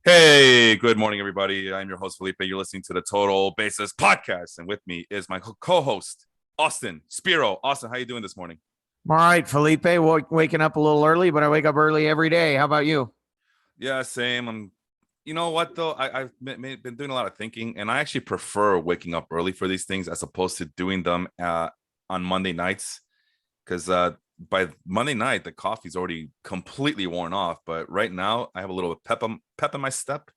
Hey, good morning, everybody. I'm your host, Felipe. You're listening to the Total Basis Podcast. And with me is my co-host, Austin Spiro. Austin, how you doing this morning? All right, Felipe, waking up a little early, but I wake up early every day. How about you? Yeah, same. You know what, though? I've been doing a lot of thinking, and I actually prefer waking up early for these things as opposed to doing them on Monday nights. Because by Monday night, the coffee's already completely worn off. But right now, I have a little pep in my step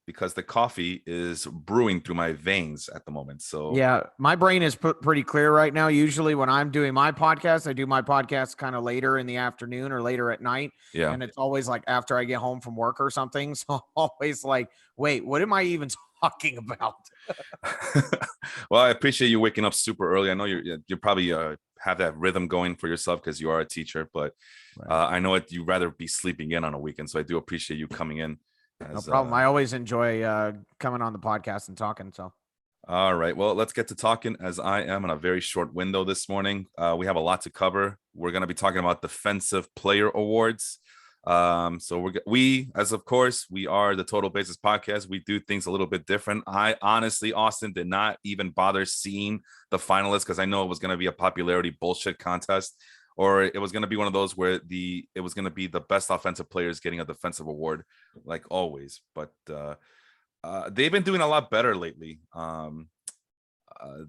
because the coffee is brewing through my veins at the moment. So Yeah, my brain is pretty clear right now. Usually, when I'm doing my podcast, I do my podcast kind of later in the afternoon or later at night. yeah. And it's always like after I get home from work or something. So I'm always like, wait, what am I even talking about? Well, I appreciate you waking up super early. I know you probably have that rhythm going for yourself because you are a teacher, but Right. I know you'd rather be sleeping in on a weekend. So I do appreciate you coming in. No As problem. I always enjoy coming on the podcast and talking. So, All right, well, let's get to talking as I am in a very short window this morning. We have a lot to cover. We're going to be talking about defensive player awards. So we, as of course, we are the Total Basis Podcast. We do things a little bit different. I honestly, Austin, did not even bother seeing the finalists because I know it was going to be a popularity bullshit contest, or it was going to be one of those where it was going to be the best offensive players getting a defensive award, like always. But they've been doing a lot better lately. Who are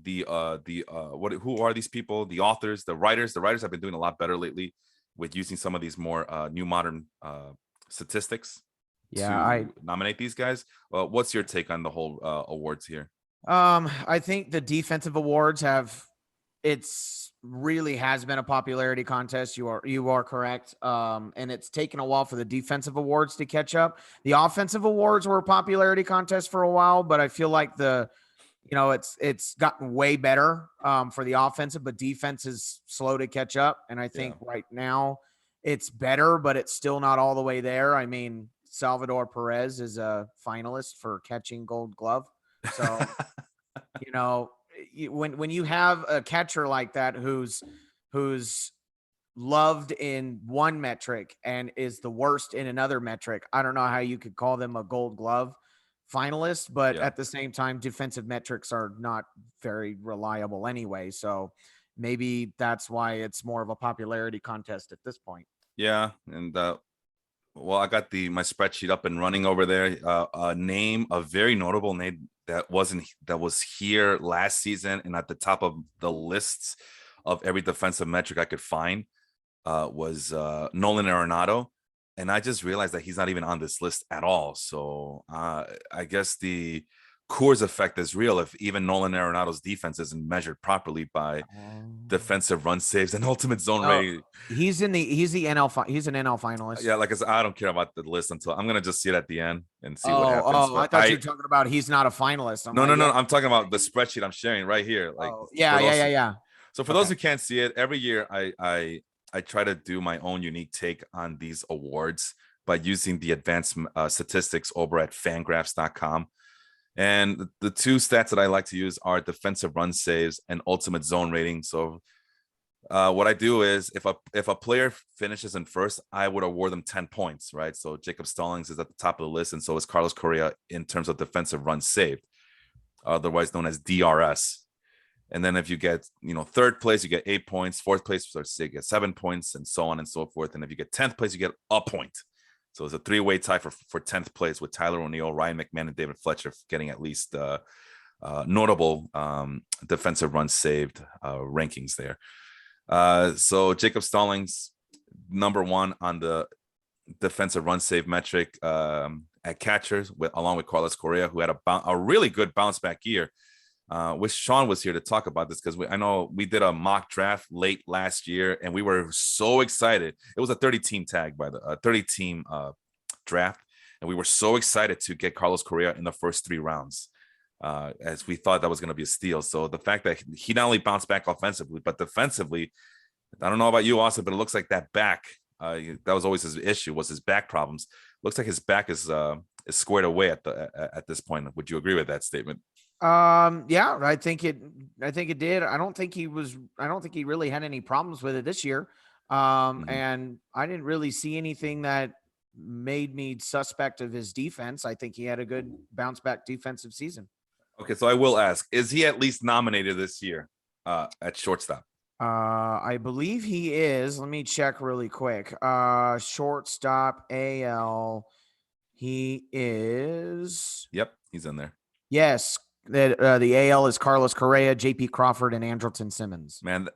these people? The authors, the writers. The writers have been doing a lot better lately with using some of these more new modern statistics yeah, to nominate these guys. What's your take on the whole awards here? I think the defensive awards it's really has been a popularity contest. You are correct. And it's taken a while for the defensive awards to catch up. The offensive awards were a popularity contest for a while, but I feel like it's gotten way better for the offensive, but defense is slow to catch up. And I think right now it's better, but it's still not all the way there. I mean, Salvador Perez is a finalist for catching Gold Glove. So, you know, when you have a catcher like that who's loved in one metric and is the worst in another metric, I don't know how you could call them a Gold Glove finalist, but Yeah. at the same time, defensive metrics are not very reliable anyway. So maybe that's why it's more of a popularity contest at this point. Yeah, and well, I got my spreadsheet up and running over there. A very notable name that was here last season and at the top of the lists of every defensive metric I could find was Nolan Aronado, and I just realized that he's not even on this list at all. So I guess the Coors effect is real if even Nolan Arenado's defense isn't measured properly by defensive run saves and ultimate zone Oh, rating. he's the NL. He's an NL finalist. Yeah, like I said, I don't care about the list until I'm gonna just see it at the end and see what Oh, happens. I But thought you were talking about he's not a finalist. I'm no, like, no, no. yeah. I'm talking about the spreadsheet I'm sharing right here. Like Oh, for yeah, yeah, those, yeah, yeah. so for those Okay. who can't see it, every year I try to do my own unique take on these awards by using the advanced statistics over at Fangraphs.com. And the two stats that I like to use are defensive run saves and ultimate zone rating. So what I do is if a player finishes in first, I would award them 10 points, right? So Jacob Stallings is at the top of the list, and so is Carlos Correa in terms of defensive runs saved, otherwise known as DRS. And then if you get, third place, you get 8 points. Fourth place, you get 7 points, and so on and so forth. And if you get 10th place, you get a point. So it's a three-way tie for 10th place with Tyler O'Neill, Ryan McMahon, and David Fletcher getting at least notable defensive runs saved rankings there. So Jacob Stallings, number one on the defensive run save metric at catchers, along with Carlos Correa, who had a really good bounce back year. Wish Sean was here to talk about this because I know we did a mock draft late last year and we were so excited. It was a 30-team tag by the 30-team draft, and we were so excited to get Carlos Correa in the first 3 rounds. As we thought that was going to be a steal. So the fact that he not only bounced back offensively, but defensively, I don't know about you, Austin, but it looks like that back, that was always his issue, was his back problems. Looks like his back is squared away at this point. Would you agree with that statement? Yeah, I think it did. I don't think he really had any problems with it this year. Mhm. And I didn't really see anything that made me suspect of his defense. I think he had a good bounce back defensive season. Okay, so I will ask: is he at least nominated this year at shortstop? I believe he is. Let me check really quick. Shortstop AL. He is. Yep, he's in there. Yes. The AL is Carlos Correa, JP Crawford, and Andrelton Simmons. Man,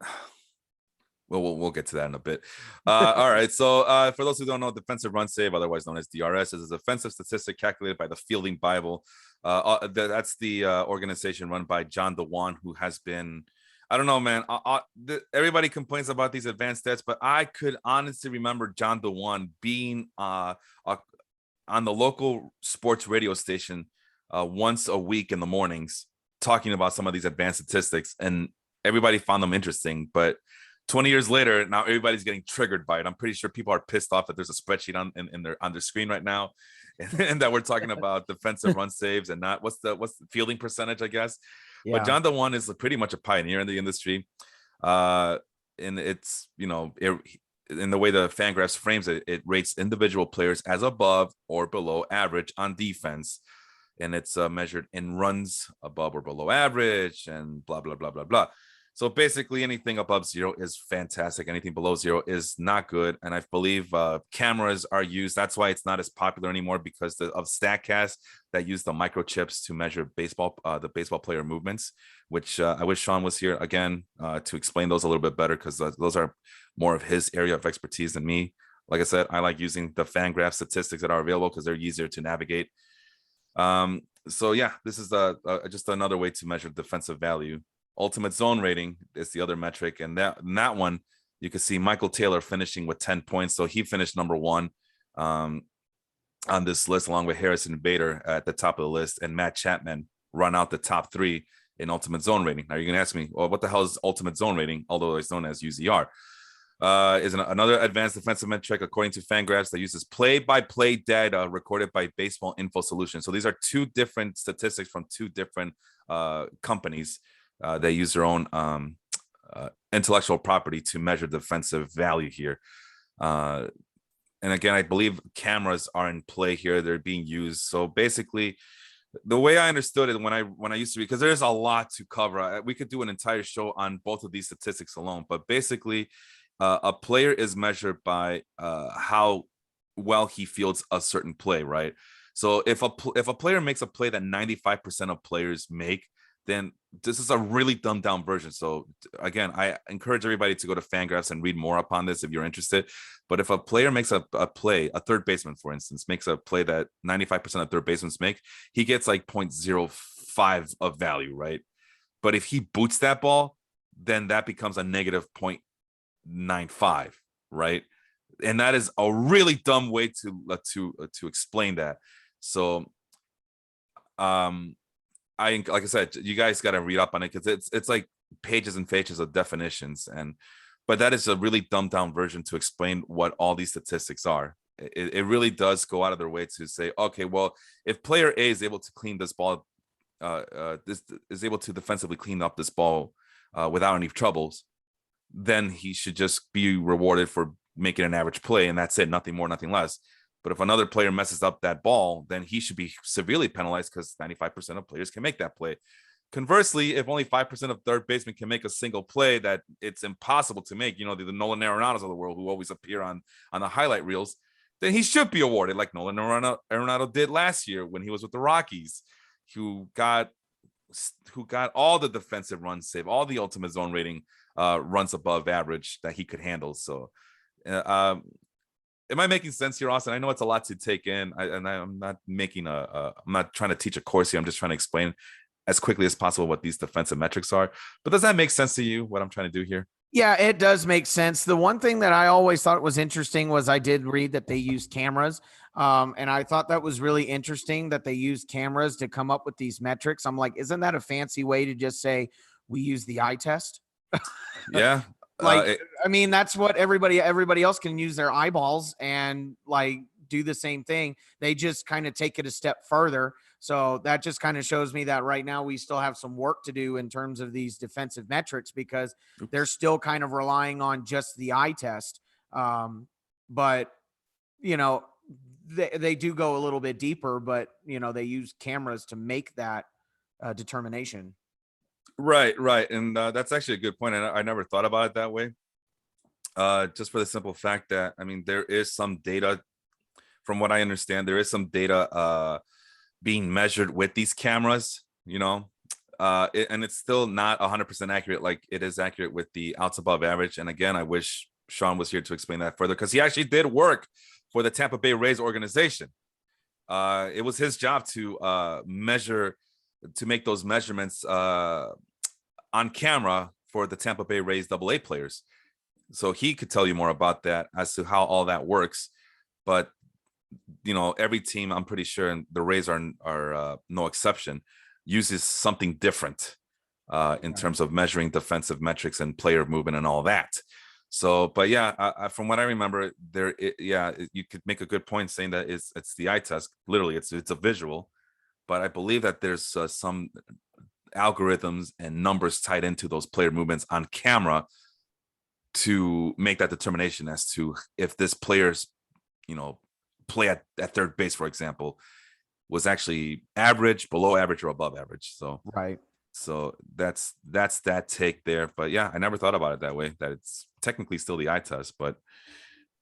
well, we'll get to that in a bit. All right. So for those who don't know, defensive run save, otherwise known as DRS, is a defensive statistic calculated by the Fielding Bible. That's the organization run by John Duvall, who has been, I don't know, man. Everybody complains about these advanced stats, but I could honestly remember John Duvall being on the local sports radio station once a week in the mornings, talking about some of these advanced statistics, and everybody found them interesting. But 20 years later, now everybody's getting triggered by it. I'm pretty sure people are pissed off that there's a spreadsheet on their screen right now, and that we're talking about defensive run saves and not what's the fielding percentage, I guess. Yeah. But John Duvall is pretty much a pioneer in the industry, and it's in the way the Fangraphs frames it, it rates individual players as above or below average on defense, and it's measured in runs above or below average, and blah blah blah blah blah. So basically, anything above 0 is fantastic. Anything below 0 is not good. And I believe cameras are used. That's why it's not as popular anymore, because of StatCast that use the microchips to measure the baseball player movements, which I wish Sean was here again to explain those a little bit better, because those are more of his area of expertise than me. Like I said, I like using the Fangraph statistics that are available because they're easier to navigate. So yeah, this is just another way to measure defensive value. Ultimate zone rating is the other metric, and that one you can see Michael Taylor finishing with 10 points, so he finished number 1 on this list, along with Harrison Bader at the top of the list, and Matt Chapman run out the top 3 in ultimate zone rating. Now you're gonna ask me, well, what the hell is ultimate zone rating, although it's known as UZR? Is another advanced defensive metric according to Fangraphs that uses play-by-play data recorded by Baseball Info Solutions. So these are 2 different statistics from 2 different companies. They use their own intellectual property to measure defensive value here. And again, I believe cameras are in play here. They're being used. So basically, the way I understood it when I used to be, because there's a lot to cover. We could do an entire show on both of these statistics alone. But basically, a player is measured by how well he fields a certain play, right? So if a player makes a play that 95% of players make, then this is a really dumbed down version. So again, I encourage everybody to go to Fangraphs and read more upon this if you're interested. But if a player makes a play, a third baseman, for instance, makes a play that 95% of third basemen make, he gets like 0.05 of value, right? But if he boots that ball, then that becomes a negative 0.95, right? And that is a really dumb way to explain that. So, like I said, you guys got to read up on it, because it's like pages and pages of definitions, but that is a really dumbed down version to explain what all these statistics are. It really does go out of their way to say, okay, well, if player A is able to clean this ball, this is able to defensively clean up this ball without any troubles, then he should just be rewarded for making an average play, and that's it, nothing more, nothing less. But if another player messes up that ball, then he should be severely penalized, because 95% of players can make that play. Conversely, if only 5% of third basemen can make a single play that it's impossible to make, the Nolan Aronados of the world who always appear on the highlight reels, then he should be awarded like Nolan Aronado did last year when he was with the Rockies, who got all the defensive runs saved, all the ultimate zone rating runs above average that he could handle. So, am I making sense here, Austin? I know it's a lot to take in, I'm not making I'm not trying to teach a course here. I'm just trying to explain as quickly as possible what these defensive metrics are. But does that make sense to you, what I'm trying to do here? Yeah, it does make sense. The one thing that I always thought was interesting was I did read that they used cameras. And I thought that was really interesting that they used cameras to come up with these metrics. I'm like, isn't that a fancy way to just say we use the eye test? Yeah. I mean, that's what everybody else can use their eyeballs and like do the same thing. They just kind of take it a step further. So that just kind of shows me that right now we still have some work to do in terms of these defensive metrics, because they're still kind of relying on just the eye test. But they do go a little bit deeper, but they use cameras to make that determination. Right, and that's actually a good point. I never thought about it that way. Just for the simple fact that, I mean, there is some data, from what I understand, there is some data being measured with these cameras, and it's still not 100% accurate like it is accurate with the outs above average. And again, I wish Sean was here to explain that further, because he actually did work for the Tampa Bay Rays organization. It was his job to make those measurements on camera for the Tampa Bay Rays AA players. So he could tell you more about that as to how all that works. But every team, I'm pretty sure, and the Rays are no exception, uses something different in terms of measuring defensive metrics and player movement and all that. So, but yeah, from what I remember, you could make a good point saying that it's the eye test. Literally, it's a visual, but I believe that there's some algorithms and numbers tied into those player movements on camera to make that determination as to if this player's, play at third base, for example, was actually average, below average, or above average. So right. So that's that take there. But yeah, I never thought about it that way, that it's technically still the eye test, but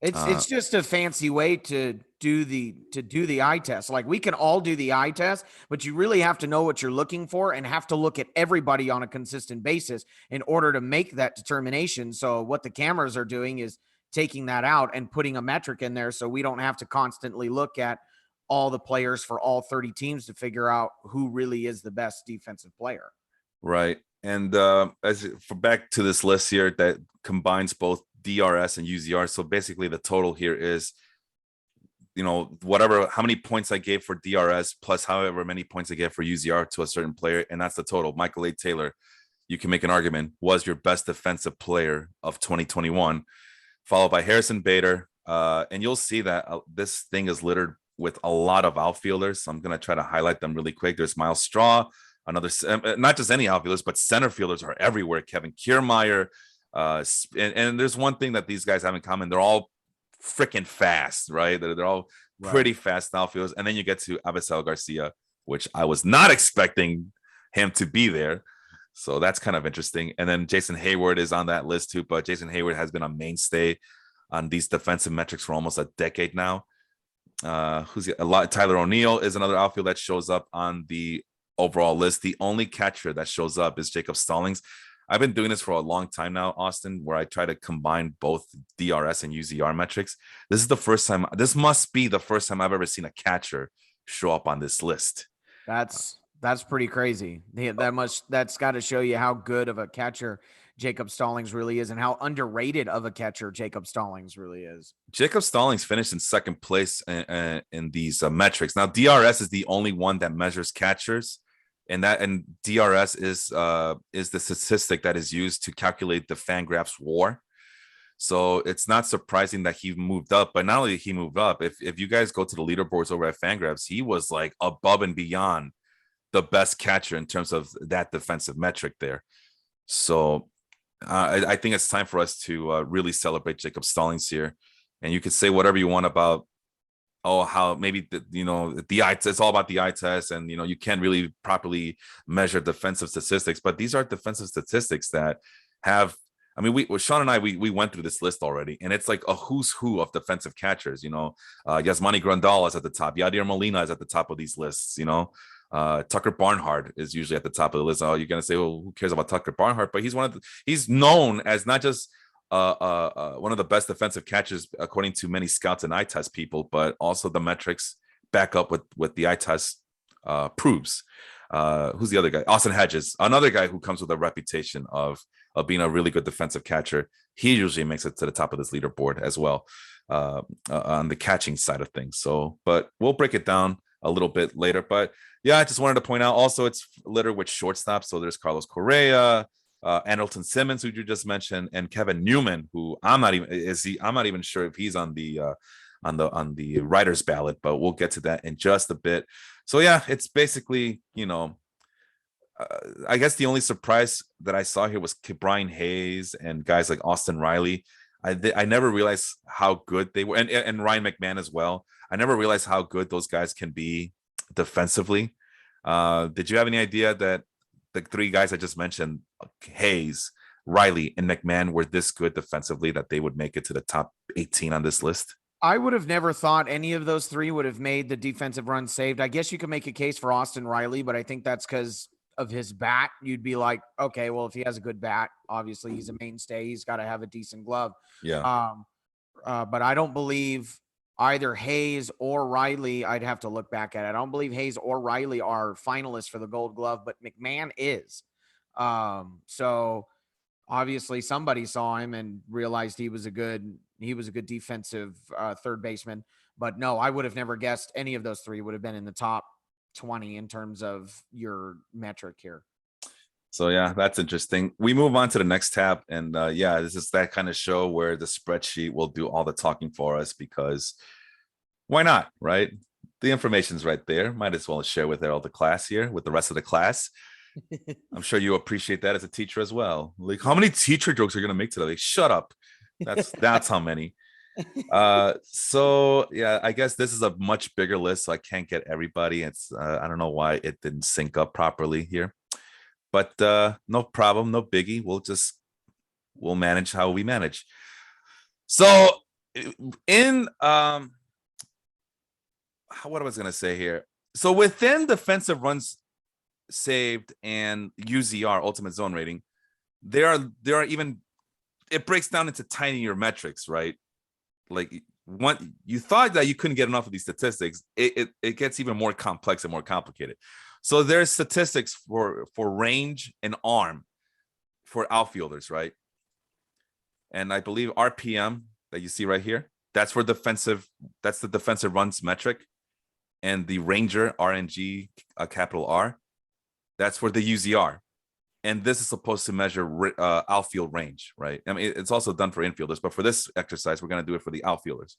it's just a fancy way to do the eye test. Like, we can all do the eye test, but you really have to know what you're looking for and have to look at everybody on a consistent basis in order to make that determination. So what the cameras are doing is taking that out and putting a metric in there, so we don't have to constantly look at all the players for all 30 teams to figure out who really is the best defensive player. Right. And as for back to this list here that combines both DRS and UZR. So basically the total here is, how many points I gave for DRS plus however many points I gave for UZR to a certain player. And that's the total. Michael A. Taylor, you can make an argument, was your best defensive player of 2021, followed by Harrison Bader. And you'll see that this thing is littered with a lot of outfielders. So I'm going to try to highlight them really quick. There's Miles Straw, another, not just any outfielders, but center fielders are everywhere. Kevin Kiermaier. And there's one thing that these guys have in common. They're all freaking fast, right? They're all pretty fast outfielders. And then you get to Avisel Garcia, which I was not expecting him to be there. So that's kind of interesting. And then Jason Hayward is on that list too, but Jason Hayward has been a mainstay on these defensive metrics for almost a decade now. Tyler O'Neill is another outfield that shows up on the overall list. The only catcher that shows up is Jacob Stallings. I've been doing this for a long time now, Austin, where I try to combine both DRS and UZR metrics. This must be the first time I've ever seen a catcher show up on this list. That's pretty crazy. That's got to show you how good of a catcher Jacob Stallings really is and how underrated of a catcher Jacob Stallings really is. Jacob Stallings finished in second place in these metrics. Now, DRS is the only one that measures catchers. And DRS is the statistic that is used to calculate the Fangraphs WAR. So it's not surprising that he moved up. But not only did he move up, if you guys go to the leaderboards over at Fangraphs, he was like above and beyond the best catcher in terms of that defensive metric there. So I think it's time for us to really celebrate Jacob Stallings here. And you could say whatever you want about, how maybe the eye test, it's all about the eye test, and you can't really properly measure defensive statistics, but these are defensive statistics that have, I mean, Sean and I went through this list already, and it's like a who's who of defensive catchers. Yasmani Grandal is at the top, Yadier Molina is at the top of these lists. Tucker Barnhart is usually at the top of the list. Oh, you're gonna say, well, who cares about Tucker Barnhart? But he's known as not just one of the best defensive catchers according to many scouts and eye test people, but also the metrics back up with the eye test proves. Who's the other guy? Austin Hedges, another guy who comes with a reputation of being a really good defensive catcher. He usually makes it to the top of this leaderboard as well on the catching side of things. So, but we'll break it down a little bit later. But yeah, I just wanted to point out also it's littered with shortstops. So there's Carlos Correa, Andrelton Simmons, who you just mentioned, and Kevin Newman, who I'm not even sure if he's on the writer's ballot, but we'll get to that in just a bit. So yeah, it's basically, I guess the only surprise that I saw here was Brian Hayes and guys like Austin Riley. I never realized how good they were, and Ryan McMahon as well. I never realized how good those guys can be defensively. Did you have any idea that the three guys I just mentioned, Hayes, Riley, and McMahon, were this good defensively that they would make it to the top 18 on this list? I would have never thought any of those three would have made the defensive run saved. I guess you could make a case for Austin Riley, but I think that's because of his bat. You'd be like, okay, well, if he has a good bat, obviously he's a mainstay. He's got to have a decent glove. Yeah. But I don't believe either Hayes or Riley. I'd have to look back at it. I don't believe Hayes or Riley are finalists for the Gold Glove, but McMahon is. So obviously somebody saw him and realized he was a good defensive third baseman. But no, I would have never guessed any of those three would have been in the top 20 in terms of your metric here. So yeah, that's interesting. We move on to the next tab, and yeah, this is that kind of show where the spreadsheet will do all the talking for us, because why not, right? The information's right there. Might as well share with all the class here, with the rest of the class. I'm sure you appreciate that as a teacher as well. Like, how many teacher jokes are you gonna make today? Like, shut up. That's how many. So yeah, I guess this is a much bigger list, so I can't get everybody. It's I don't know why it didn't sync up properly here. But no problem, no biggie. We'll manage how we manage. So in what I was gonna say here. So within defensive runs saved and UZR, ultimate zone rating, there are even, it breaks down into tinier metrics, right? Like, one, you thought that you couldn't get enough of these statistics. It gets even more complex and more complicated. So there's statistics for range and arm for outfielders, right? And I believe RPM that you see right here, that's for defensive. That's the defensive runs metric, and the Ranger, RNG, capital R, that's for the UZR. And this is supposed to measure outfield range, right? I mean, it's also done for infielders, but for this exercise, we're going to do it for the outfielders.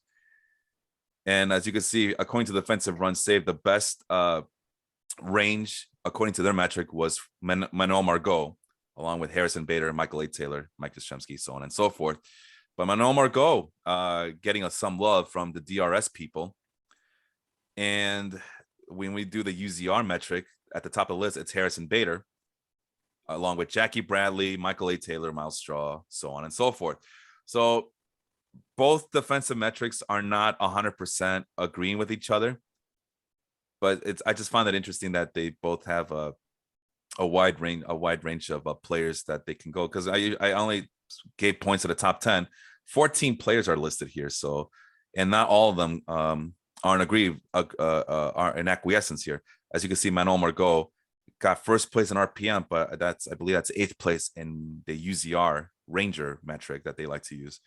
And as you can see, according to defensive runs saved, the best range, according to their metric, was Manuel Margot, along with Harrison Bader, Michael A. Taylor, Mike Yastrzemski, so on and so forth. But Manuel Margot getting some love from the DRS people. And when we do the UZR metric, at the top of the list, it's Harrison Bader, along with Jackie Bradley, Michael A. Taylor, Miles Straw, so on and so forth. So both defensive metrics are not 100% agreeing with each other. But I just find it interesting that they both have a wide range of players that they can go, because I only gave points to the top 10. 14 players are listed here, so, and not all of them are in acquiescence here. As you can see, Manuel Margot got first place in RPM, but I believe that's 8th place in the UZR Ranger metric that they like to use.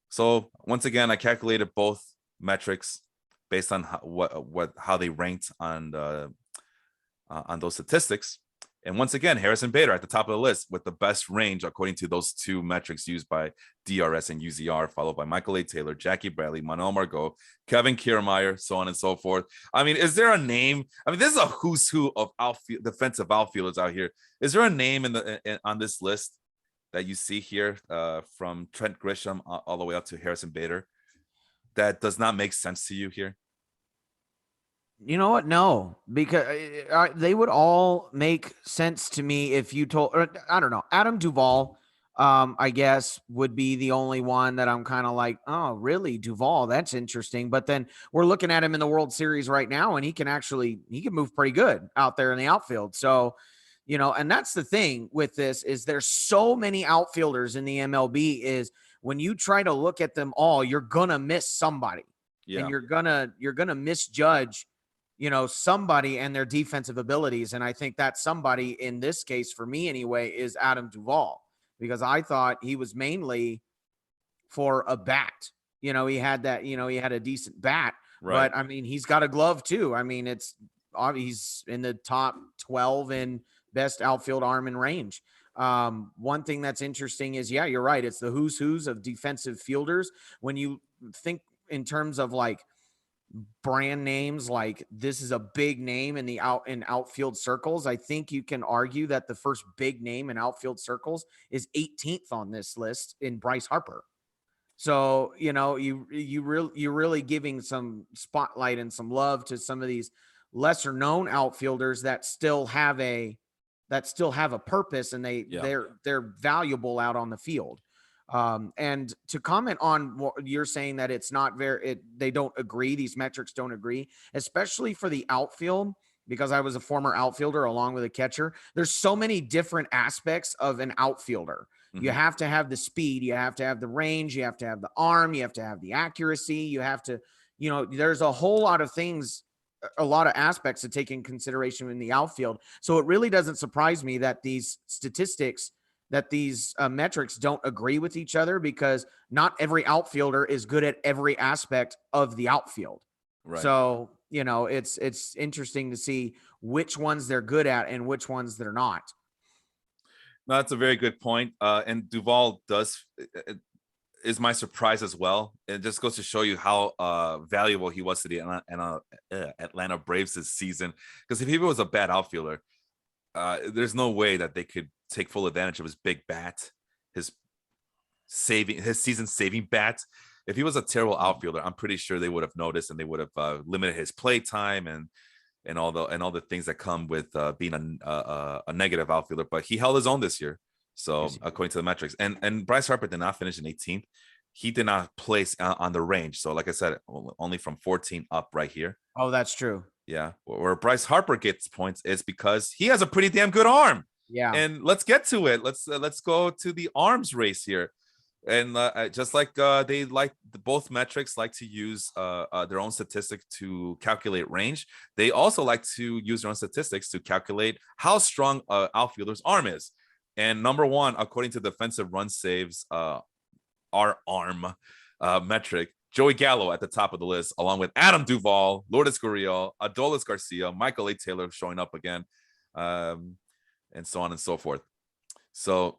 So once again, I calculated both metrics based on how they ranked on those statistics. And once again, Harrison Bader at the top of the list with the best range according to those two metrics used by DRS and UZR, followed by Michael A. Taylor, Jackie Bradley, Manuel Margot, Kevin Kiermaier, so on and so forth. I mean, is there a name? I mean, this is a who's who of defensive outfielders out here. Is there a name on this list that you see here, from Trent Grisham all the way up to Harrison Bader, that does not make sense to you here? You know what? No, because they would all make sense to me if you told, or, I don't know, Adam Duvall, I guess, would be the only one that I'm kind of like, oh, really, Duvall? That's interesting. But then we're looking at him in the World Series right now, and he can move pretty good out there in the outfield. So, you know, and that's the thing with this, is there's so many outfielders in the MLB, is when you try to look at them all, you're gonna miss somebody, and you're gonna misjudge, you know, somebody and their defensive abilities. And I think that somebody in this case, for me anyway, is Adam Duvall, because I thought he was mainly for a bat. You know, he had a decent bat, right? But I mean, he's got a glove too. I mean, he's in the top 12 in best outfield arm and range. One thing that's interesting is, yeah, you're right. It's the who's of defensive fielders. When you think in terms of like brand names, like this is a big name in outfield circles, I think you can argue that the first big name in outfield circles is 18th on this list in Bryce Harper. So, you're really giving some spotlight and some love to some of these lesser known outfielders that still have a purpose, and Yeah. they're valuable out on the field. And to comment on what you're saying, that it's not they don't agree, these metrics don't agree, especially for the outfield, because I was a former outfielder along with a catcher. There's so many different aspects of an outfielder. You Mhm. have to have the speed, you have to have the range, you have to have the arm, you have to have the accuracy, you have to, there's a whole lot of things, a lot of aspects to take in consideration in the outfield. So it really doesn't surprise me that these statistics, that these metrics don't agree with each other, because not every outfielder is good at every aspect of the outfield. Right. So, it's interesting to see which ones they're good at and which ones they're not. No, that's a very good point. And Duvall is my surprise as well. It just goes to show you how valuable he was to the Atlanta Braves this season. Because if he was a bad outfielder, there's no way that they could take full advantage of his big bat, his season saving bat. If he was a terrible outfielder, I'm pretty sure they would have noticed, and they would have limited his play time and all the things that come with being a negative outfielder. But he held his own this year. So Yes, according to the metrics, and Bryce Harper did not finish in 18th. He did not place on the range. So like I said, only from 14 up right here. oh, that's true. Yeah, where Bryce Harper gets points is because he has a pretty damn good arm. Yeah. And let's get to it. Let's go to the arms race here. And just like both metrics like to use their own statistic to calculate range, they also like to use their own statistics to calculate how strong outfielder's arm is. And number one, according to defensive run saves, our arm metric, Joey Gallo at the top of the list, along with Adam Duvall, Lourdes Gurriel, Adolis Garcia, Michael A. Taylor showing up again, and so on and so forth. So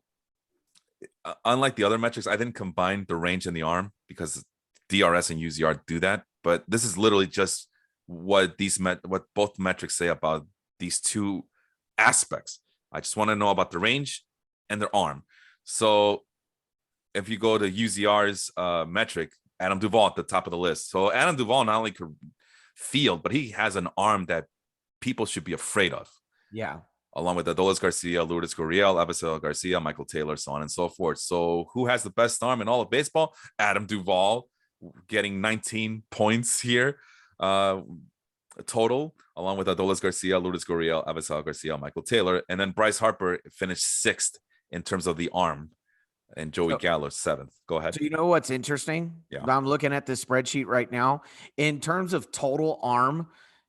unlike the other metrics, I didn't combine the range and the arm because DRS and UZR do that. But this is literally just what what both metrics say about these two aspects. I just want to know about the range and their arm. So if you go to UZR's metric, Adam Duvall at the top of the list. So Adam Duvall not only could field, but he has an arm that people should be afraid of. Yeah. Along with Adolis Garcia, Lourdes Gurriel, Avisel Garcia, Michael Taylor, so on and so forth. So who has the best arm in all of baseball? Adam Duvall, getting 19 points here total, along with Adolis Garcia, Lourdes Gurriel, Avisel Garcia, Michael Taylor. And then Bryce Harper finished 6th in terms of the arm, and Joey Gallo 7th. Go ahead. So you know what's interesting? Yeah. I'm looking at this spreadsheet right now. In terms of total arm,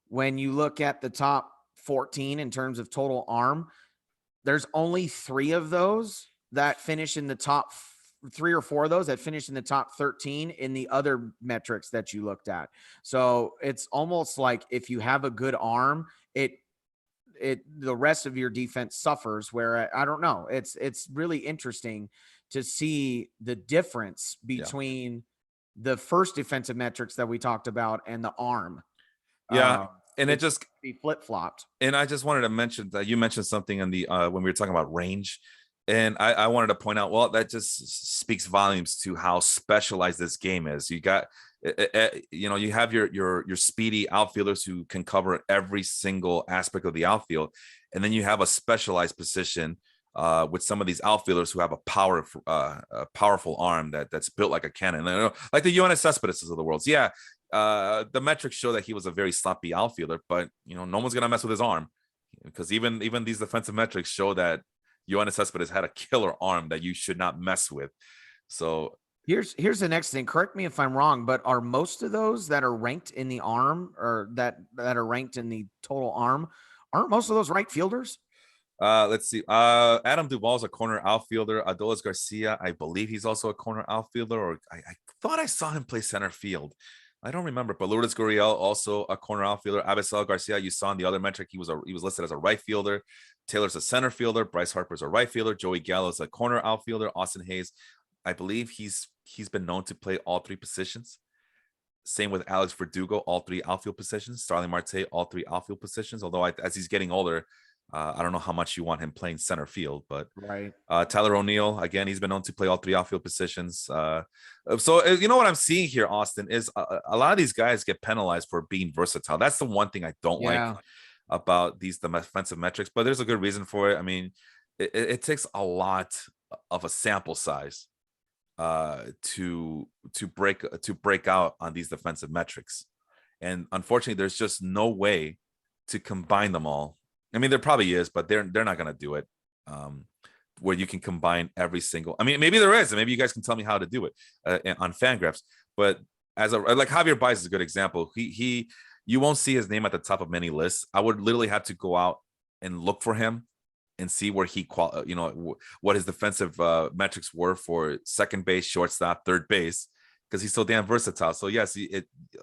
when you look at the top 14 in terms of total arm, there's only 3 of those that finish in the top 3 or 4 of those that finish in the top 13 in the other metrics that you looked at. So it's almost like if you have a good arm, the rest of your defense suffers, where I don't know. It's really interesting to see the difference between the first defensive metrics that we talked about and the arm. Yeah. And it just be flip-flopped. And I just wanted to mention that you mentioned something in the when we were talking about range. And I wanted to point out, well, that just speaks volumes to how specialized this game is. You got, you have your speedy outfielders who can cover every single aspect of the outfield, and then you have a specialized position with some of these outfielders who have a powerful arm that's built like a cannon, like the Yoenis Cespedes of the world. Yeah, the metrics show that he was a very sloppy outfielder, but no one's gonna mess with his arm, because even these defensive metrics show that Yoenis Cespedes had a killer arm that you should not mess with. So here's the next thing. Correct me if I'm wrong, but are most of those that are ranked in the arm, or that are ranked in the total arm, aren't most of those right fielders? Let's see. Adam Duvall's a corner outfielder. Adolis Garcia, I believe he's also a corner outfielder, or I thought I saw him play center field. I don't remember, but Lourdes Gurriel, also a corner outfielder. Avisel Garcia, you saw in the other metric, he was listed as a right fielder. Taylor's a center fielder. Bryce Harper's a right fielder. Joey Gallo's a corner outfielder. Austin Hayes, I believe he's been known to play all 3 positions. Same with Alex Verdugo, all 3 outfield positions. Starling Marte, all 3 outfield positions. Although as he's getting older, I don't know how much you want him playing center field, but Right. Tyler O'Neill, again, he's been known to play all three outfield positions. So you know what I'm seeing here, Austin, is a lot of these guys get penalized for being versatile. That's the one thing I don't like about these defensive metrics, but there's a good reason for it. I mean, it takes a lot of a sample size to break out on these defensive metrics, and unfortunately, there's just no way to combine them all. I mean, there probably is, but they're not going to do it. Where you can combine every single. I mean, maybe there is, and maybe you guys can tell me how to do it on Fangraphs. But as a like Javier Baez is a good example. You won't see his name at the top of many lists. I would literally have to go out and look for him and see where what his defensive metrics were for second base, shortstop, third base, because he's so damn versatile. So yes,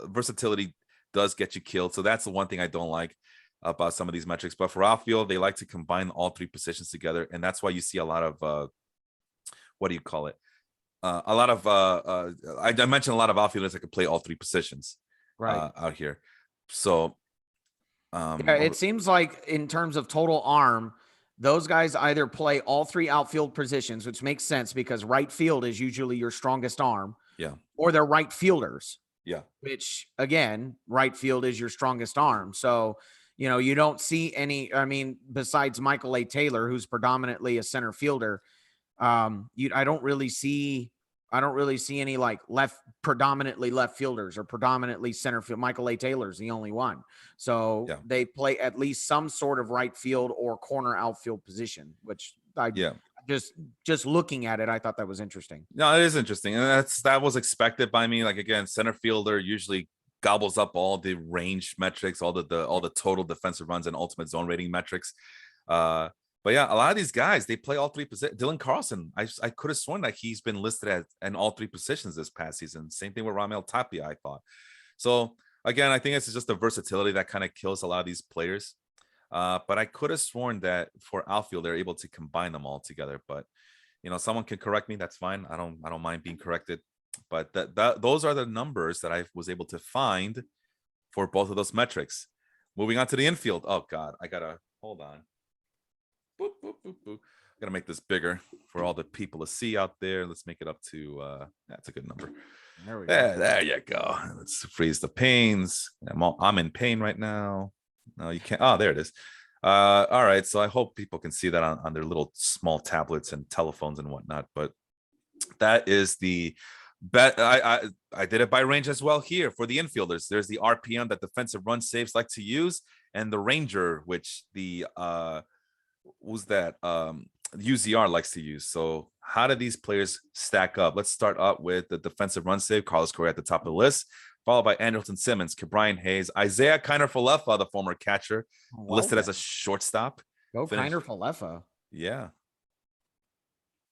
versatility does get you killed. So that's the one thing I don't like about some of these metrics. But for outfield, they like to combine all three positions together, and that's why you see a lot of what do you call it? A lot of I mentioned a lot of outfielders that can play all three positions out here. So it seems like in terms of total arm, those guys either play all three outfield positions, which makes sense because right field is usually your strongest arm. Yeah. Or they're right fielders. Yeah. Which again, right field is your strongest arm. So you don't see any, I mean, besides Michael A. Taylor, who's predominantly a center fielder, I don't really see any like predominantly left fielders or predominantly center field. Michael A. Taylor's the only one. So they play at least some sort of right field or corner outfield position, which just looking at it, I thought that was interesting. No, it is interesting. And that was expected by me. Like, again, center fielder usually gobbles up all the range metrics, all the total defensive runs and ultimate zone rating metrics. But yeah, a lot of these guys, they play all three positions. Dylan Carlson, I could have sworn that he's been listed in all three positions this past season. Same thing with Ramel Tapia, I thought. So again, I think it's just the versatility that kind of kills a lot of these players. But I could have sworn that for outfield, they're able to combine them all together. But someone can correct me. That's fine. I don't mind being corrected. But those are the numbers that I was able to find for both of those metrics. Moving on to the infield. Oh God, I gotta hold on. Boop, boop, boop, boop. I gotta make this bigger for all the people to see out there. Let's make it up to that's a good number. There we go. There you go. Let's freeze the panes. I'm in pain right now. No, you can't. Oh, there it is. All right. So I hope people can see that on their little small tablets and telephones and whatnot. But that is the bet. I did it by range as well here for the infielders. There's the RPM that defensive run saves like to use, and the Ranger, which the UZR likes to use. So how do these players stack up? Let's start up with the defensive run save. Carlos Correa at the top of the list, followed by Andrelton Simmons, Ke'Bryan Hayes, Isaiah Kiner-Falefa, the former catcher, listed as a shortstop. Go Kiner-Falefa. Yeah.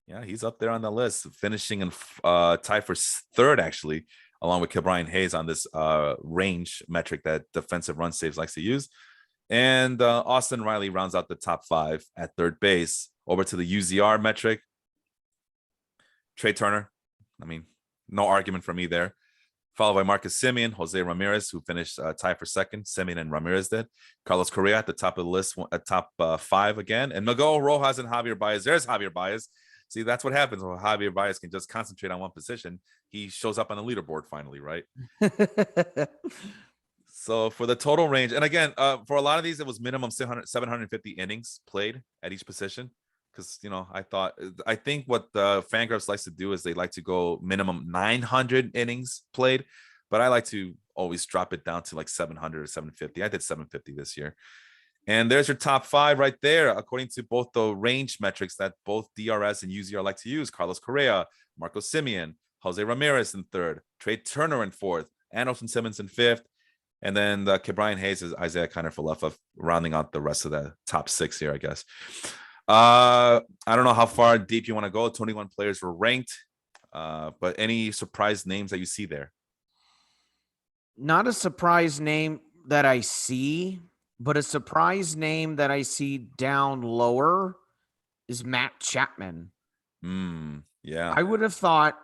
Yeah, he's up there on the list, finishing in tied for third, actually, along with Ke'Bryan Hayes on this range metric that defensive run saves likes to use. And Austin Riley rounds out the top 5 at third base. Over to the UZR metric. Trey Turner. I mean, no argument for me there. Followed by Marcus Semien, Jose Ramirez, who finished tied for second. Semien and Ramirez did. Carlos Correa at the top of the list, at top 5 again. And Miguel Rojas and Javier Baez. There's Javier Baez. See, that's what happens when Javier Baez can just concentrate on one position. He shows up on the leaderboard finally, right? So for the total range, and again, for a lot of these, it was minimum 750 innings played at each position. Because, I think what the Fangraphs likes to do is they like to go minimum 900 innings played. But I like to always drop it down to like 700 or 750. I did 750 this year. And there's your top 5 right there, according to both the range metrics that both DRS and UZR like to use. Carlos Correa, Marco Semien, Jose Ramirez in third, Trey Turner in fourth, Andrelton Simmons in fifth, and then the Ke'Bryan Hayes is Isaiah Kiner-Falefa, rounding out the rest of the top 6 here, I guess. I don't know how far deep you want to go. 21 players were ranked, but any surprise names that you see there? Not a surprise name that I see, but a surprise name that I see down lower is Matt Chapman. Yeah. I would have thought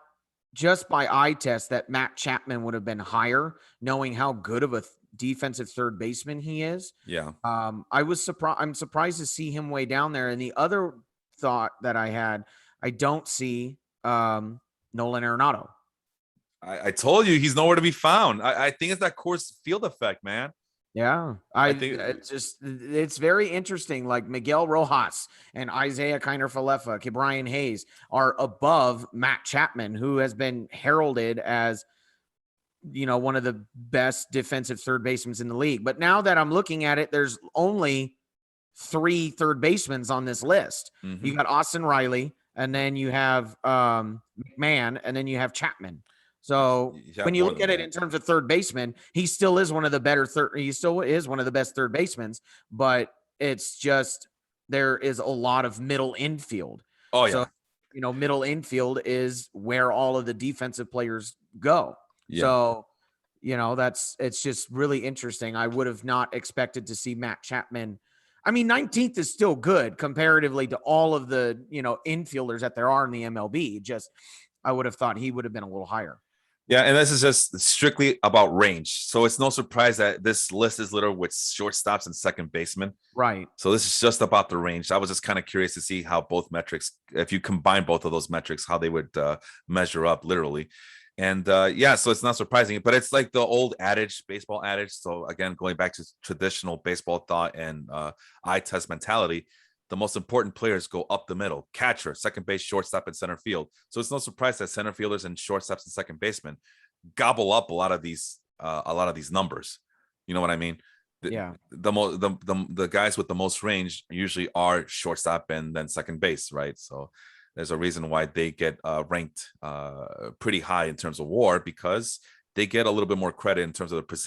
just by eye test that Matt Chapman would have been higher, knowing how good of a defensive third baseman he is. Yeah. I'm surprised to see him way down there. And the other thought that I had, I don't see Nolan Arenado. I told you he's nowhere to be found. I think it's that course field effect, man. Yeah, I think it's very interesting. Like Miguel Rojas and Isaiah Kiner Falefa, Brian Hayes are above Matt Chapman, who has been heralded as, one of the best defensive third basemen in the league. But now that I'm looking at it, there's only 3 third basemen on this list. You got Austin Riley, and then you have McMahon, and then you have Chapman. So when you look at it in terms of third baseman, he still is one of the best third basemen, but it's just there is a lot of middle infield. Oh yeah. So, middle infield is where all of the defensive players go. Yeah. So, it's just really interesting. I would have not expected to see Matt Chapman. I mean, 19th is still good comparatively to all of the, infielders that there are in the MLB. Just, I would have thought he would have been a little higher. Yeah, and this is just strictly about range. So it's no surprise that this list is littered with shortstops and second basemen. Right. So this is just about the range. I was just kind of curious to see how both metrics, if you combine both of those metrics, how they would measure up literally. And so it's not surprising, but it's like the old adage, baseball adage. So again, going back to traditional baseball thought and eye test mentality, the most important players go up the middle: catcher, second base, shortstop, and center field. So it's no surprise that center fielders and shortstops and second basemen gobble up a lot of these numbers. You know what I mean? The guys with the most range usually are shortstop and then second base, right? So there's a reason why they get ranked pretty high in terms of WAR, because they get a little bit more credit in terms of their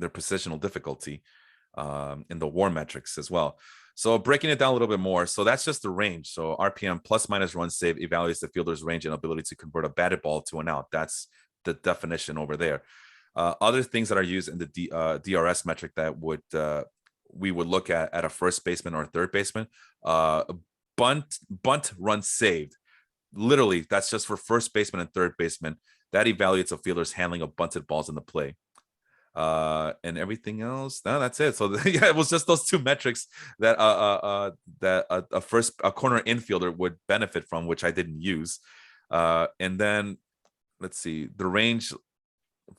positional difficulty in the WAR metrics as well. So breaking it down a little bit more. So that's just the range. So RPM plus minus run save evaluates the fielder's range and ability to convert a batted ball to an out. That's the definition over there. Other things that are used in the DRS metric that we would look at a first baseman or a third baseman, bunt run saved. Literally, that's just for first baseman and third baseman. That evaluates a fielder's handling of bunted balls in the play. And everything else, no, that's it. So yeah, it was just those 2 metrics that a corner infielder would benefit from, which I didn't use. And then let's see, the range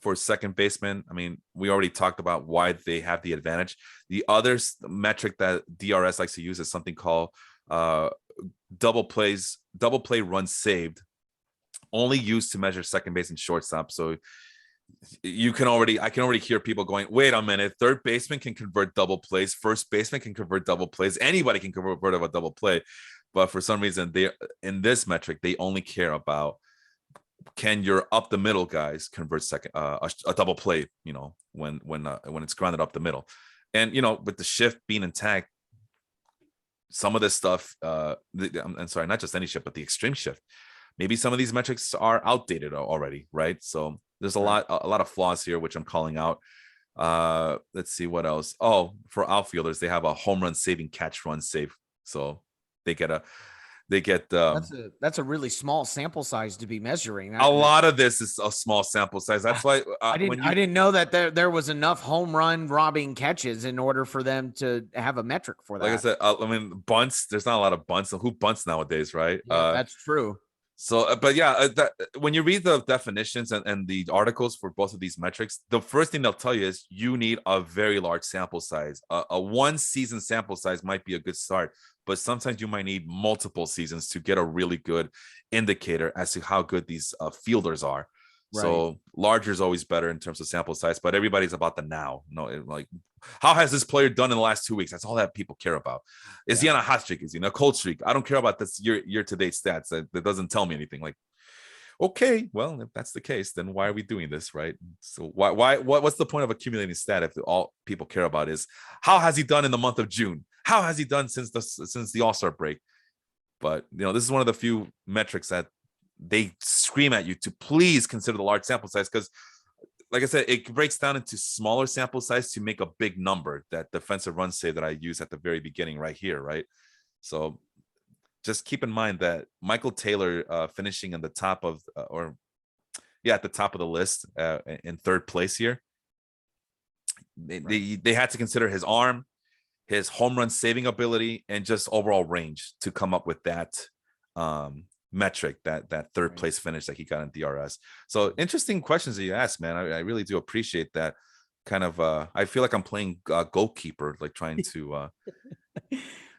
for second baseman. I mean, we already talked about why they have the advantage. The other metric that DRS likes to use is something called double play runs saved, only used to measure second base and shortstop. So I can already hear people going, wait a minute, third baseman can convert double plays, first baseman can convert double plays, anybody can convert a double play. But for some reason, they in this metric, they only care about, can your up the middle guys convert a double play, when it's grounded up the middle. And with the shift being intact, some of this stuff, I'm sorry, not just any shift, but the extreme shift, maybe some of these metrics are outdated already, right? So there's a lot of flaws here, which I'm calling out. Let's see what else. Oh, for outfielders, they have a home run saving catch run save. So they get that's a really small sample size to be measuring. A lot of this is a small sample size. That's why I didn't know that there was enough home run robbing catches in order for them to have a metric for that. Like I said, I mean, bunts, there's not a lot of bunts. So who bunts nowadays, right? Yeah, that's true. So, but yeah, when you read the definitions and the articles for both of these metrics, the first thing they'll tell you is you need a very large sample size. A 1 season sample size might be a good start, but sometimes you might need multiple seasons to get a really good indicator as to how good these fielders are. Right. So larger is always better in terms of sample size, but everybody's about the now. Like, how has this player done in the last 2 weeks? That's all that people care about. Is he on a hot streak? Is he on a cold streak? I don't care about this year-to-date stats. That doesn't tell me anything. Like, okay, well, if that's the case, then why are we doing this, right? So what's the point of accumulating stat if all people care about is how has he done in the month of June? How has he done since the All-Star break? But this is one of the few metrics that they scream at you to please consider the large sample size, because like I said, it breaks down into smaller sample size to make a big number. That defensive run save that I use at the very beginning right here, right? So just keep in mind that Michael Taylor finishing in the top of at the top of the list in third place here. they had to consider his arm, his home run saving ability, and just overall range to come up with that metric, that third place finish that he got in DRS. So interesting questions that you asked, man. I really do appreciate that. Kind of I feel like I'm playing goalkeeper, like trying to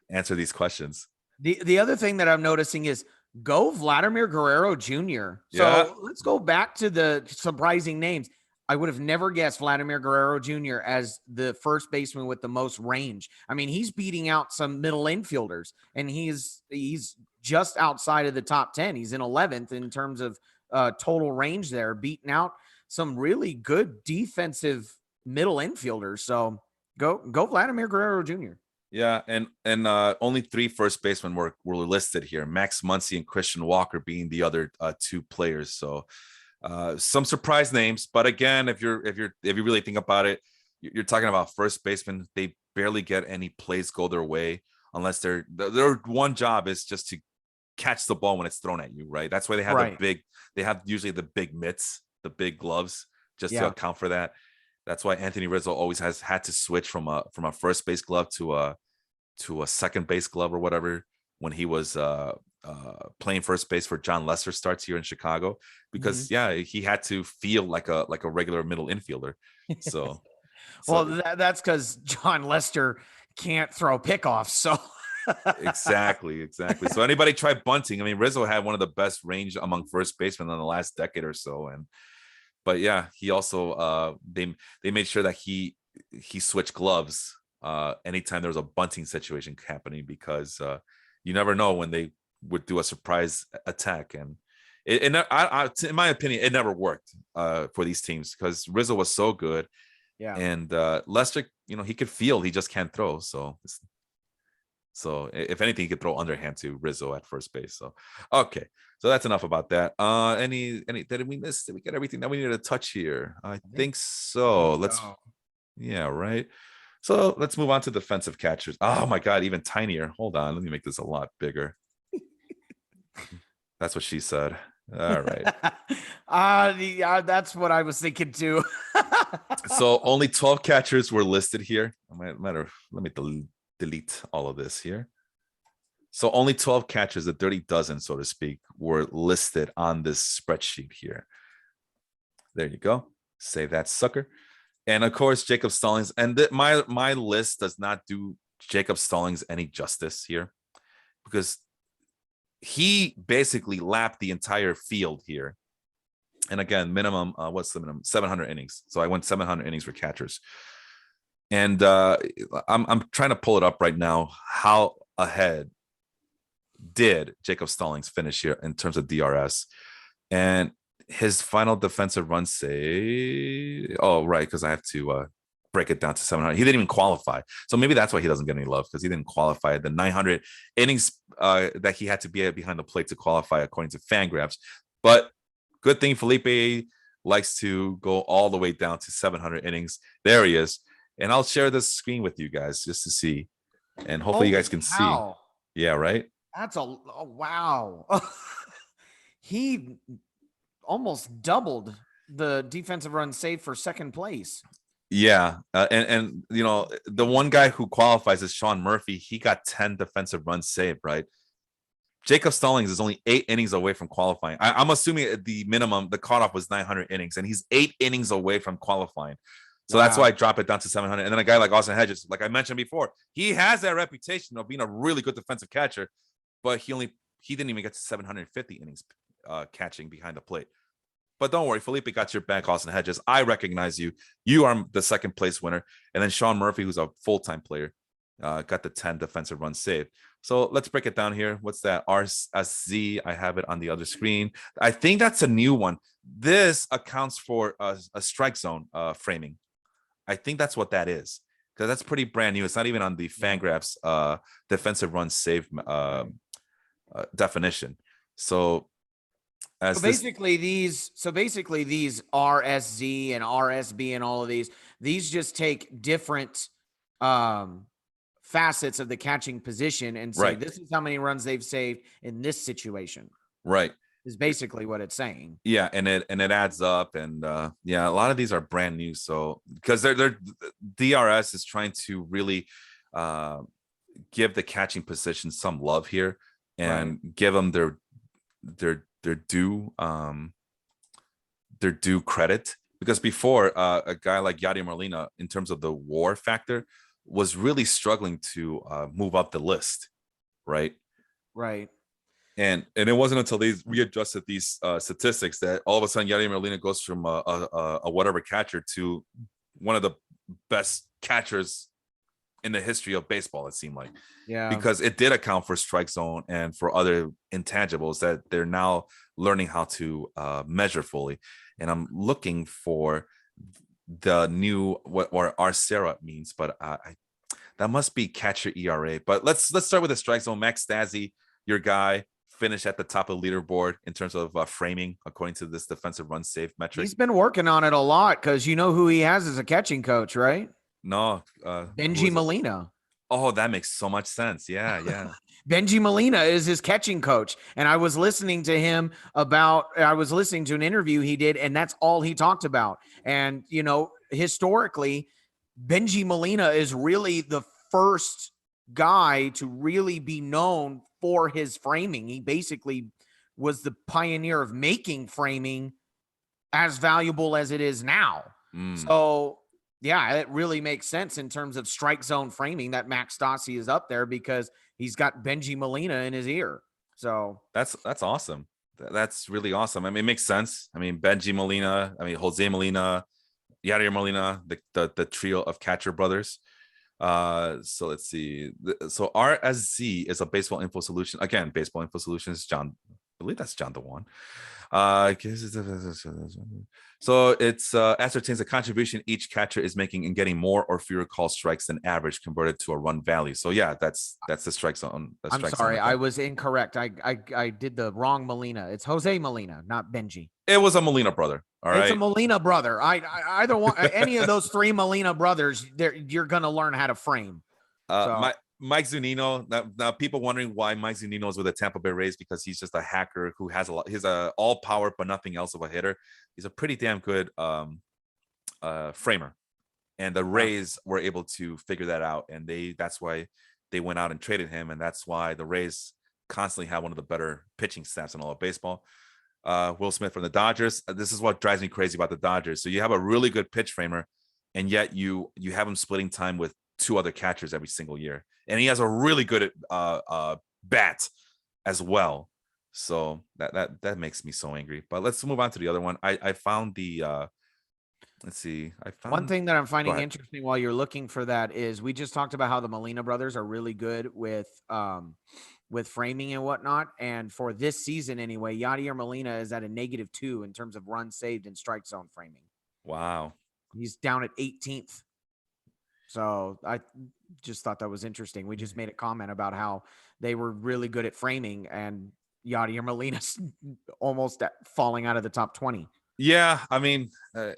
answer these questions. The other thing that I'm noticing is go Vladimir Guerrero Jr. So Yeah. let's go back to the surprising names. I would have never guessed Vladimir Guerrero Jr. as the first baseman with the most range. I mean, he's beating out some middle infielders, and he's just outside of the top 10. He's in 11th in terms of total range there, beating out some really good defensive middle infielders. So go Vladimir Guerrero Jr. Yeah, and only 3 first basemen were listed here. Max Muncy and Christian Walker being the other 2 players. So some surprise names, but again, if you really think about it, you're talking about first basemen. They barely get any plays go their way unless their one job is just to catch the ball when it's thrown at you, right? That's why they have they have usually the big mitts, the big gloves, just to account for that. That's why Anthony Rizzo always has had to switch from a first base glove to a second base glove or whatever when he was playing first base for John Lester starts here in Chicago, because he had to feel like a regular middle infielder. So well, that's because John Lester can't throw pickoffs. So exactly. So anybody try bunting? I mean, Rizzo had one of the best range among first basemen in the last decade or so, but yeah, he also they made sure that he switched gloves anytime there was a bunting situation happening, because you never know when they would do a surprise attack. And in my opinion, it never worked for these teams because Rizzo was so good. Yeah. And Lester, he could field, he just can't throw. So if anything, he could throw underhand to Rizzo at first base. So okay. So that's enough about that. Any did we miss? Did we get everything that we needed to touch here? I think so. Yeah, right. So let's move on to defensive catchers. Oh my God, even tinier. Hold on, let me make this a lot bigger. That's what she said. All right. That's what I was thinking too. So only 12 catchers were listed here. Let me delete all of this here. So only 12 catchers, a dirty dozen, so to speak, were listed on this spreadsheet here. There you go. Save that sucker. And of course, Jacob Stallings. And my list does not do Jacob Stallings any justice here, because he basically lapped the entire field here. And again, minimum, what's the minimum? 700 innings. So I went 700 innings for catchers. And I'm trying to pull it up right now. How ahead did Jacob Stallings finish here in terms of DRS? And his final defensive run save. Oh, right, because I have to break it down to 700. He didn't even qualify. So maybe that's why he doesn't get any love, because he didn't qualify. The 900 innings that he had to be behind the plate to qualify, according to Fangraphs. But good thing Felipe likes to go all the way down to 700 innings. There he is. And I'll share this screen with you guys just to see. And hopefully you guys can see. Yeah, right? That's wow. He almost doubled the defensive run saved for second place. Yeah. And the one guy who qualifies is Sean Murphy. He got 10 defensive runs saved, right? Jacob Stallings is only 8 innings away from qualifying. I'm assuming the minimum, the cutoff was 900 innings, and he's 8 innings away from qualifying. So that's why I drop it down to 700. And then a guy like Austin Hedges, like I mentioned before, he has that reputation of being a really good defensive catcher, but he didn't even get to 750 innings catching behind the plate. But don't worry, Felipe got your back, Austin Hedges. I recognize you. You are the second place winner. And then Sean Murphy, who's a full-time player, got the 10 defensive runs saved. So let's break it down here. What's that? RSZ. I have it on the other screen. I think that's a new one. This accounts for a strike zone framing. I think that's what that is, because that's pretty brand new. It's not even on the Fangraphs defensive run save definition. So basically these RSZ and RSB and all of these just take different facets of the catching position and say, this is how many runs they've saved in this situation. Right. is basically what it's saying. Yeah, and it adds up, and yeah, a lot of these are brand new. So because they're DRS is trying to really give the catching position some love here and give them their due credit, because before a guy like Yadier Molina, in terms of the WAR factor, was really struggling to move up the list, right? Right. And it wasn't until they readjusted these statistics that all of a sudden Yadier Molina goes from a whatever catcher to one of the best catchers in the history of baseball, it seemed like. Yeah. Because it did account for strike zone and for other intangibles that they're now learning how to measure fully. And I'm looking for the new what Arcera means, but that must be catcher ERA. But let's start with the strike zone. Max Stassi, your guy, finished at the top of the leaderboard in terms of framing, according to this defensive run save metric. He's been working on it a lot, because you know who he has as a catching coach, right? No, Benji Molina. Oh, that makes so much sense. Yeah. Benji Molina is his catching coach. And I was listening to an interview he did, and that's all he talked about. And, you know, historically, Benji Molina is really the first guy to really be known for his framing. He basically was the pioneer of making framing as valuable as it is now. So yeah, it really makes sense in terms of strike zone framing that Max Stassi is up there, because he's got Benji Molina in his ear. So that's awesome. That's really awesome. I mean, it makes sense. I mean, Benji Molina, Jose Molina, Yadier Molina, the trio of catcher brothers. So let's see. So RSZ is a baseball info solution. Again, baseball info solutions. John, I believe that's John DeWan. So it's ascertains the contribution each catcher is making in getting more or fewer call strikes than average converted to a run value. So yeah, that's the strike zone. I'm sorry, I was incorrect. I did the wrong Molina. It's Jose Molina, not Benji. It was a Molina brother. All right, it's a Molina brother. I either one, any of those three Molina brothers, you're gonna learn how to frame. Mike Zunino. Now, people wondering why Mike Zunino is with the Tampa Bay Rays, because he's just a hacker who has he's a all power but nothing else of a hitter. He's a pretty damn good framer, and the Rays were able to figure that out, and that's why they went out and traded him, and that's why the Rays constantly have one of the better pitching staffs in all of baseball. Will Smith from the Dodgers. This is what drives me crazy about the Dodgers. So you have a really good pitch framer, and yet you have him splitting time with two other catchers every single year, and he has a really good bat as well. So that makes me so angry. But let's move on to the other one. I found the let's see. I found one thing that I'm finding interesting while you're looking for that is we just talked about how the Molina brothers are really good with framing and whatnot. And for this season anyway, Yadier Molina is at a -2 in terms of runs saved and strike zone framing. Wow. He's down at 18th. So I just thought that was interesting. We just made a comment about how they were really good at framing, and Yadier Molina's almost falling out of the top 20. Yeah, I mean,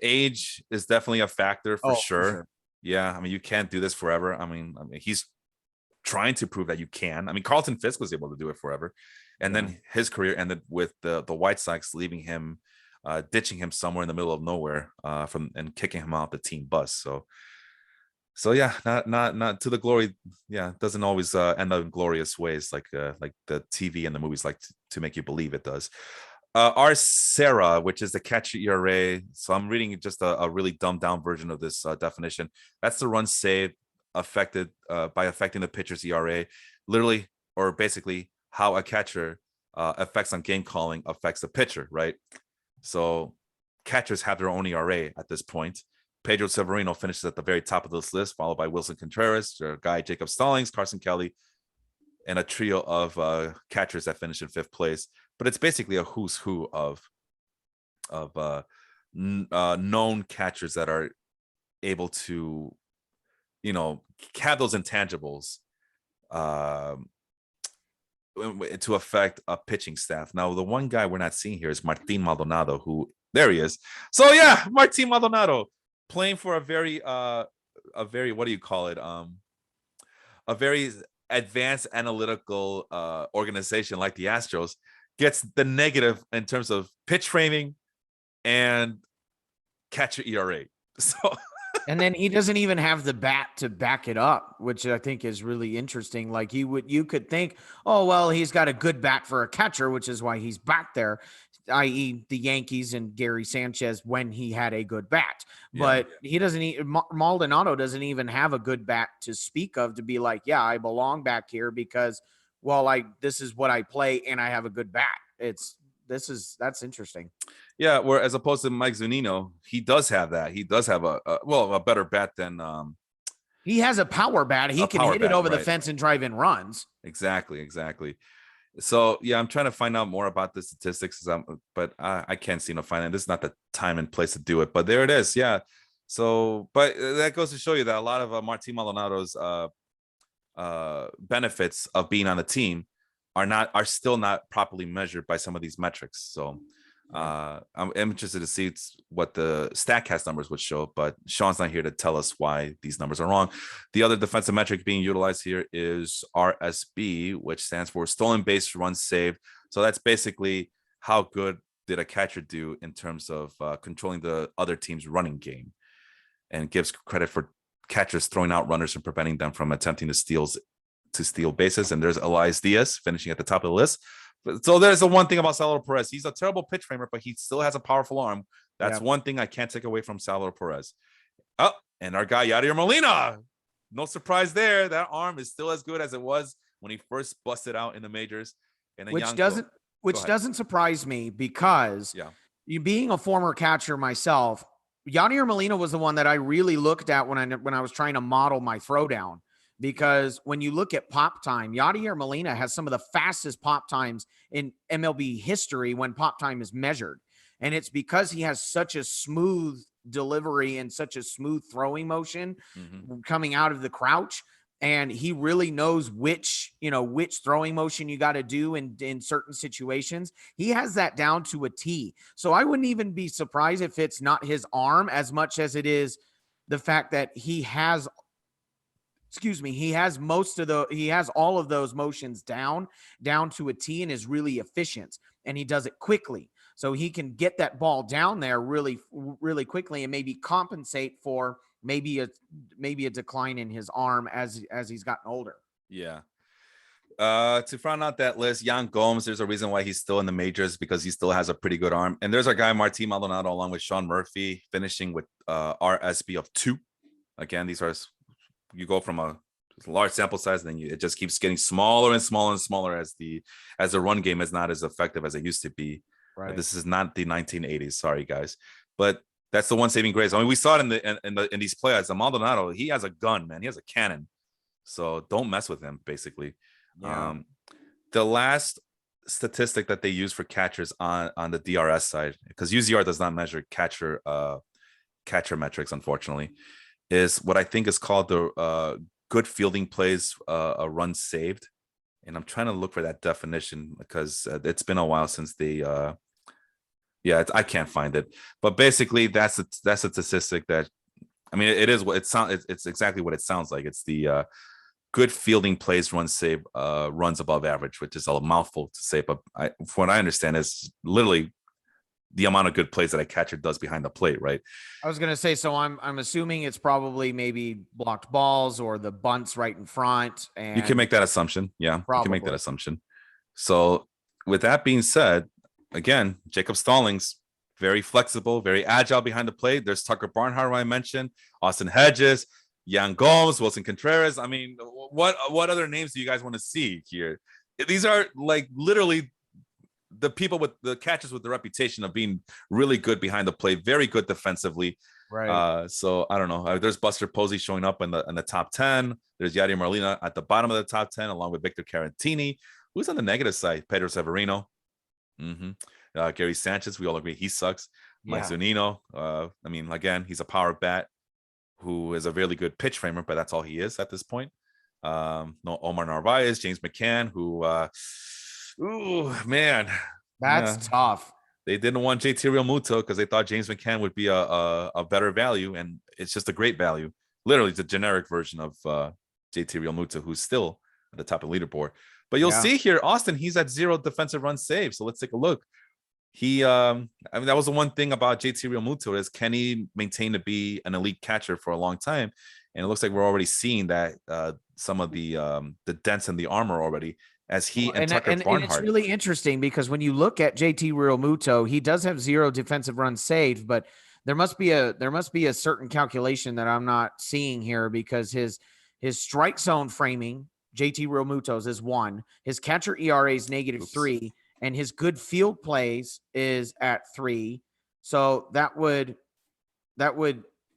age is definitely a factor for sure. For sure. Yeah, I mean, you can't do this forever. I mean, he's trying to prove that you can. I mean, Carlton Fisk was able to do it forever, and then his career ended with the White Sox leaving him, ditching him somewhere in the middle of nowhere, and kicking him out the team bus. So yeah, not to the glory. Yeah, it doesn't always end up in glorious ways like the TV and the movies like to make you believe it does. Arcera, which is the catcher ERA. So I'm reading just a really dumbed down version of this definition. That's the run saved affected by affecting the pitcher's ERA, literally or basically how a catcher effects on game calling affects the pitcher, right? So catchers have their own ERA at this point. Pedro Severino finishes at the very top of this list, followed by Wilson Contreras, their guy Jacob Stallings, Carson Kelly, and a trio of catchers that finish in 5th place. But it's basically a who's who of known catchers that are able to, have those intangibles to affect a pitching staff. Now, the one guy we're not seeing here is Martin Maldonado, who there he is. So yeah, Martin Maldonado playing for a very what do you call it? A very advanced analytical organization like the Astros. gets the negative in terms of pitch framing and catcher ERA. So And then he doesn't even have the bat to back it up, which I think is really interesting. Like you could think, oh, well, he's got a good bat for a catcher, which is why he's back there, i.e. the Yankees and Gary Sanchez when he had a good bat. But he doesn't, Maldonado doesn't even have a good bat to speak of to be like, yeah, I belong back here because, well, this is what I play and I have a good bat. That's interesting. Yeah, where as opposed to Mike Zunino, he does have that. He does have a better bat than he has a power bat. He can hit it over the fence and drive in runs. Exactly. So yeah, I'm trying to find out more about the statistics, but I can't seem to find it. This is not the time and place to do it, but there it is. Yeah. So, but that goes to show you that a lot of Martin Maldonado's benefits of being on the team are still not properly measured by some of these metrics. So I'm interested to see what the StatCast numbers would show, but Sean's not here to tell us why these numbers are wrong. The other defensive metric being utilized here is RSB, which stands for stolen base runs saved. So that's basically how good did a catcher do in terms of controlling the other team's running game, and gives credit for catchers throwing out runners and preventing them from attempting to steal bases. And there's Elias Diaz finishing at the top of the list. So there's the one thing about Salvador Perez. He's a terrible pitch framer, but he still has a powerful arm. That's one thing I can't take away from Salvador Perez. Oh, and our guy Yadier Molina. No surprise there. That arm is still as good as it was when he first busted out in the majors. And which doesn't surprise me because you being a former catcher myself, Yadier Molina was the one that I really looked at when I was trying to model my throwdown. Because when you look at pop time, Yadier Molina has some of the fastest pop times in MLB history when pop time is measured. And it's because he has such a smooth delivery and such a smooth throwing motion coming out of the crouch. And he really knows which throwing motion you got to do in certain situations. He has that down to a T. So I wouldn't even be surprised if it's not his arm as much as it is the fact that he has all of those motions down to a T and is really efficient, and he does it quickly. So he can get that ball down there really, really quickly and maybe compensate for maybe a decline in his arm as he's gotten older. Yeah. To round out that list, Yan Gomes, there's a reason why he's still in the majors, because he still has a pretty good arm. And there's our guy, Martin Maldonado, along with Sean Murphy, finishing with RSB of 2. Again, these are, you go from a large sample size, and then it just keeps getting smaller and smaller and smaller as the run game is not as effective as it used to be. Right. This is not the 1980s. Sorry, guys. But that's the one saving grace. I mean, we saw it in these playoffs. Maldonado, he has a gun, man. He has a cannon. So don't mess with him, basically. Yeah. The last statistic that they use for catchers on the DRS side, because UZR does not measure catcher metrics, unfortunately, is what I think is called the good fielding plays, a run saved. And I'm trying to look for that definition because it's been a while since they I can't find it. But basically that's a statistic that, I mean, it is what it sounds. It's exactly what it sounds like. It's the good fielding plays run save runs above average, which is a mouthful to say, but from what I understand is literally the amount of good plays that a catcher does behind the plate, right? I was gonna say, so I'm assuming it's probably maybe blocked balls or the bunts right in front. And you can make that assumption. Yeah, probably. You can make that assumption. So with that being said, again, Jacob Stallings, very flexible, very agile behind the plate. There's Tucker Barnhart, who I mentioned, Austin Hedges, Yan Gomes, Wilson Contreras. I mean, what other names do you guys want to see here? These are like literally the people with the catchers with the reputation of being really good behind the plate, very good defensively. Right. So I don't know. There's Buster Posey showing up in the top 10. There's Yadier Molina at the bottom of the top 10, along with Victor Caratini. Who's on the negative side? Pedro Severino. Gary Sanchez. We all agree he sucks. Mike Zunino. I mean, again, he's a power bat who is a really good pitch framer, but that's all he is at this point. No Omar Narvaez, James McCann, who ooh, man. That's tough. They didn't want JT Realmuto because they thought James McCann would be a better value, and it's just a great value. Literally, it's a generic version of JT Realmuto, who's still at the top of the leaderboard. But you'll Yeah. see here, Austin, he's at 0 defensive run save. So let's take a look. He, I mean, that was the one thing about JT Realmuto is can he maintain to be an elite catcher for a long time? And it looks like we're already seeing that some of the dents in the armor already as he Well, and Tucker and it's Barnhart. really interesting because when you look at JT Realmuto, he does have 0 defensive runs saved, but there must be a certain calculation that I'm not seeing here because his strike zone framing, JT Realmuto's, is 1. His catcher ERA is -3, and his good field plays is at 3. So that would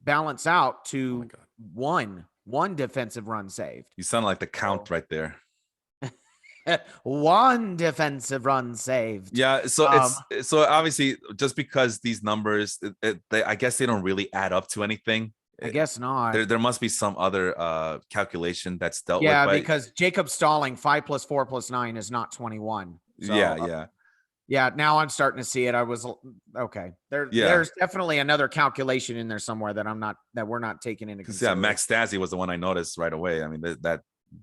balance out to one defensive run saved. You sound like the count right there. 1 defensive run saved. Yeah, so it's so obviously just because these numbers, I guess they don't really add up to anything. I guess not. There must be some other calculation that's dealt with. Yeah, because Jacob Stalling 5 + 4 + 9 is not 21. So, yeah. Now I'm starting to see it. I was okay. There's definitely another calculation in there somewhere that we're not taking into consideration. Yeah, Max Stassi was the one I noticed right away. I mean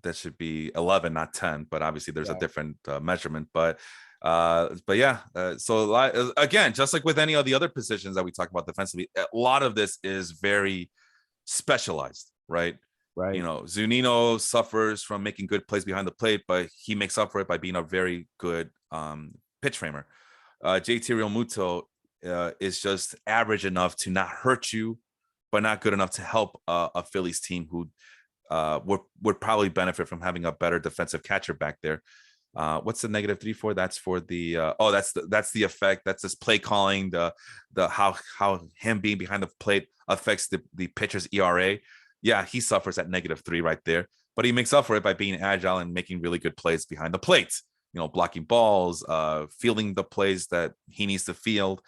that should be 11, not 10, but obviously there's a different measurement. But yeah, so again, just like with any of the other positions that we talk about defensively, a lot of this is very specialized, right? Right. You know, Zunino suffers from making good plays behind the plate, but he makes up for it by being a very good pitch framer. JT Realmuto is just average enough to not hurt you, but not good enough to help a Phillies team who would probably benefit from having a better defensive catcher back there. What's the -3 for? That's for the that's the effect. That's this play calling, the how him being behind the plate affects the pitcher's ERA. Yeah, he suffers at -3 right there, but he makes up for it by being agile and making really good plays behind the plate. You know, blocking balls, fielding the plays that he needs to field,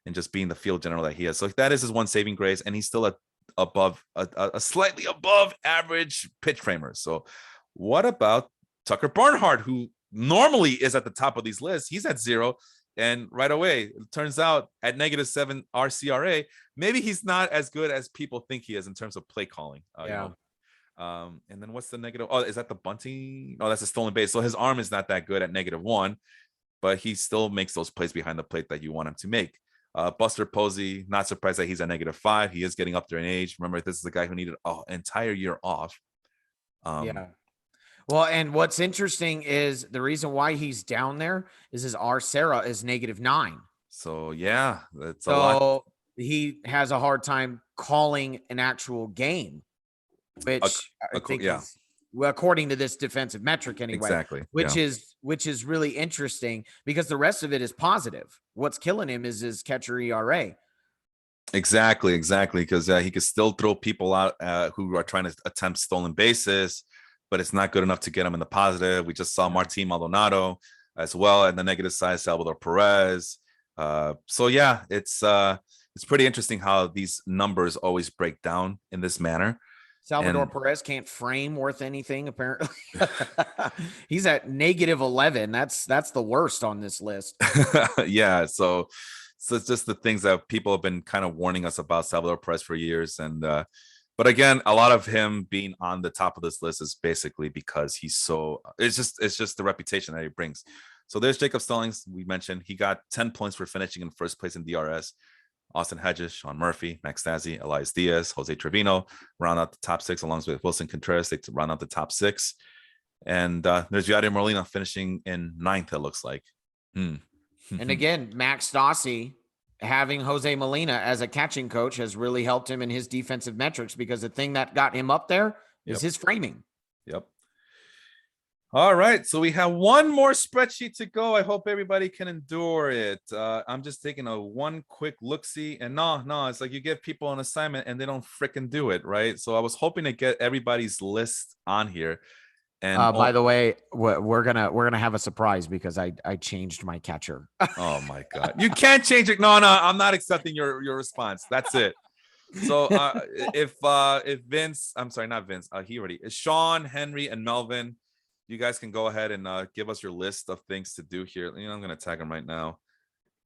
and just being the field general that he is. So that is his one saving grace, and he's still a slightly above average pitch framer. So what about Tucker Barnhart, who normally is at the top of these lists? He's at 0, and right away it turns out at -7 RCRA, maybe he's not as good as people think he is in terms of play calling. You know? And then what's the negative? Oh, is that the bunting? Oh, that's a stolen base. So his arm is not that good at -1, but he still makes those plays behind the plate that you want him to make. Buster Posey, not surprised that he's at -5. He is getting up there in age. Remember, this is the guy who needed an entire year off. Well, and what's interesting is the reason why he's down there is his R Sarah is -9. So yeah, that's a lot. He has a hard time calling an actual game, which I think is, well, according to this defensive metric anyway. Exactly. Which is really interesting because the rest of it is positive. What's killing him is his catcher ERA. Exactly. Because he could still throw people out who are trying to attempt stolen bases, but it's not good enough to get him in the positive. We just saw Martin Maldonado as well at the negative side, Salvador Perez. So yeah, it's pretty interesting how these numbers always break down in this manner. Salvador Perez can't frame worth anything, apparently. He's at -11. That's the worst on this list. Yeah, so it's just the things that people have been kind of warning us about Salvador Perez for years. And but again, a lot of him being on the top of this list is basically because he's so it's just the reputation that he brings. So there's Jacob Stallings. We mentioned he got 10 points for finishing in first place in DRS. Austin Hedges, Sean Murphy, Max Stassi, Elias Diaz, Jose Trevino round out the top 6, along with Wilson Contreras. They round out the top 6. And there's Yadier Molina finishing in 9th, it looks like. And again, Max Stassi having Jose Molina as a catching coach has really helped him in his defensive metrics because the thing that got him up there is his framing. Yep. All right, so we have one more spreadsheet to go. I hope everybody can endure it. I'm just taking one quick look-see, and no, it's like you give people an assignment and they don't freaking do it, right? So I was hoping to get everybody's list on here. And by the way, we're gonna have a surprise because I changed my catcher. Oh my god, you can't change it. No, I'm not accepting your response. That's it. So if Vince, I'm sorry, not Vince. Sean, Henry, and Melvin. You guys can go ahead and give us your list of things to do here. I'm going to tag them right now.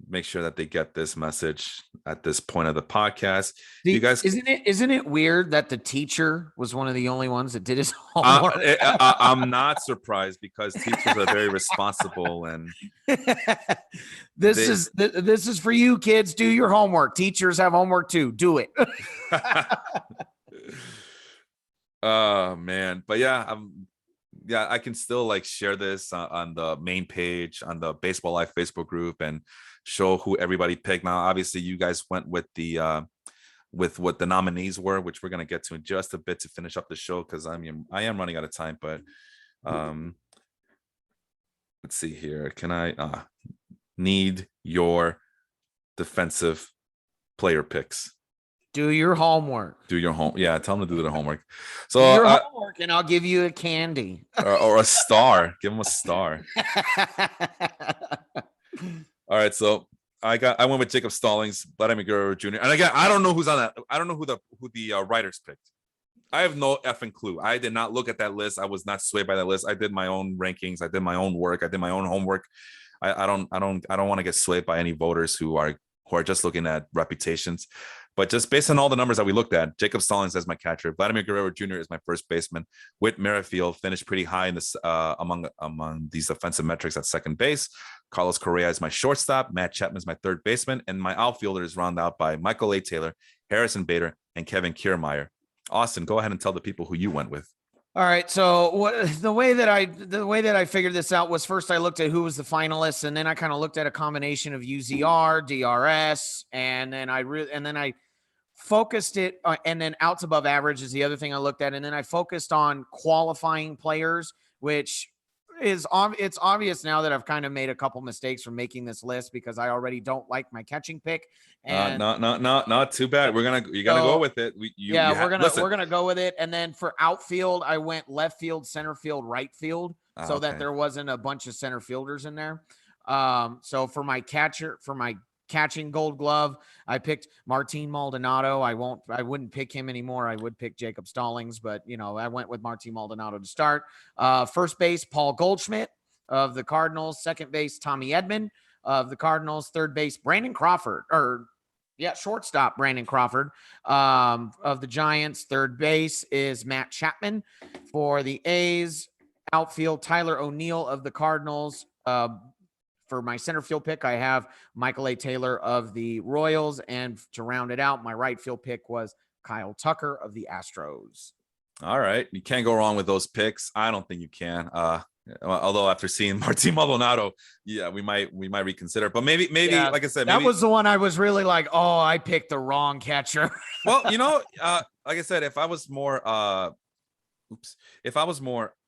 make sure that they get this message at this point of the podcast. You guys, isn't it weird that the teacher was one of the only ones that did his homework? I'm not surprised because teachers are very responsible, and this is for you kids. Do your homework. Teachers have homework too. Do it. Oh man, but yeah, I can still like share this on the main page on the Baseball Life Facebook group and show who everybody picked. Now, obviously, you guys went with the with what the nominees were, which we're gonna get to in just a bit to finish up the show because I am running out of time. But let's see here. Can I need your defensive player picks? Do your homework. Do your home. Yeah, tell them to do their homework. So do your homework, and I'll give you a candy or a star. Give them a star. All right, so I went with Jacob Stallings, Vladimir Guerrero Jr. And again, I don't know who's on that. I don't know who the writers picked. I have no effing clue. I did not look at that list. I was not swayed by that list. I did my own rankings. I did my own work. I did my own homework. I don't want to get swayed by any voters who are just looking at reputations. But just based on all the numbers that we looked at, Jacob Stallings as my catcher, Vladimir Guerrero Jr. is my first baseman. Whit Merrifield finished pretty high in this among these defensive metrics at second base. Carlos Correa is my shortstop. Matt Chapman is my third baseman, and my outfielder is rounded out by Michael A. Taylor, Harrison Bader, and Kevin Kiermaier. Austin, go ahead and tell the people who you went with. All right. So the way that I figured this out was first I looked at who was the finalists, and then I kind of looked at a combination of UZR, DRS, and then I focused it, and then outs above average is the other thing I looked at, and then I focused on qualifying players, which is it's obvious now that I've kind of made a couple mistakes from making this list because I already don't like my catching pick. And not too bad. You're gonna go with it. We're gonna go with it. And then for outfield, I went left field, center field, right field, so that there wasn't a bunch of center fielders in there. So for my catching Gold Glove, I picked Martin Maldonado. I wouldn't pick him anymore. I would pick Jacob Stallings, but I went with Martin Maldonado to start. First base, Paul Goldschmidt of the Cardinals. Second base, Tommy Edman of the Cardinals. Third base, Brandon Crawford, shortstop Brandon Crawford of the Giants. Third base is Matt Chapman for the A's. Outfield, Tyler O'Neill of the Cardinals. For my center field pick, I have Michael A. Taylor of the Royals. And to round it out, my right field pick was Kyle Tucker of the Astros. All right. You can't go wrong with those picks. I don't think you can. Although after seeing Martin Maldonado, yeah, we might reconsider. But maybe, like I said, that was the one I was really like, oh, I picked the wrong catcher. Well, like I said, if I was more,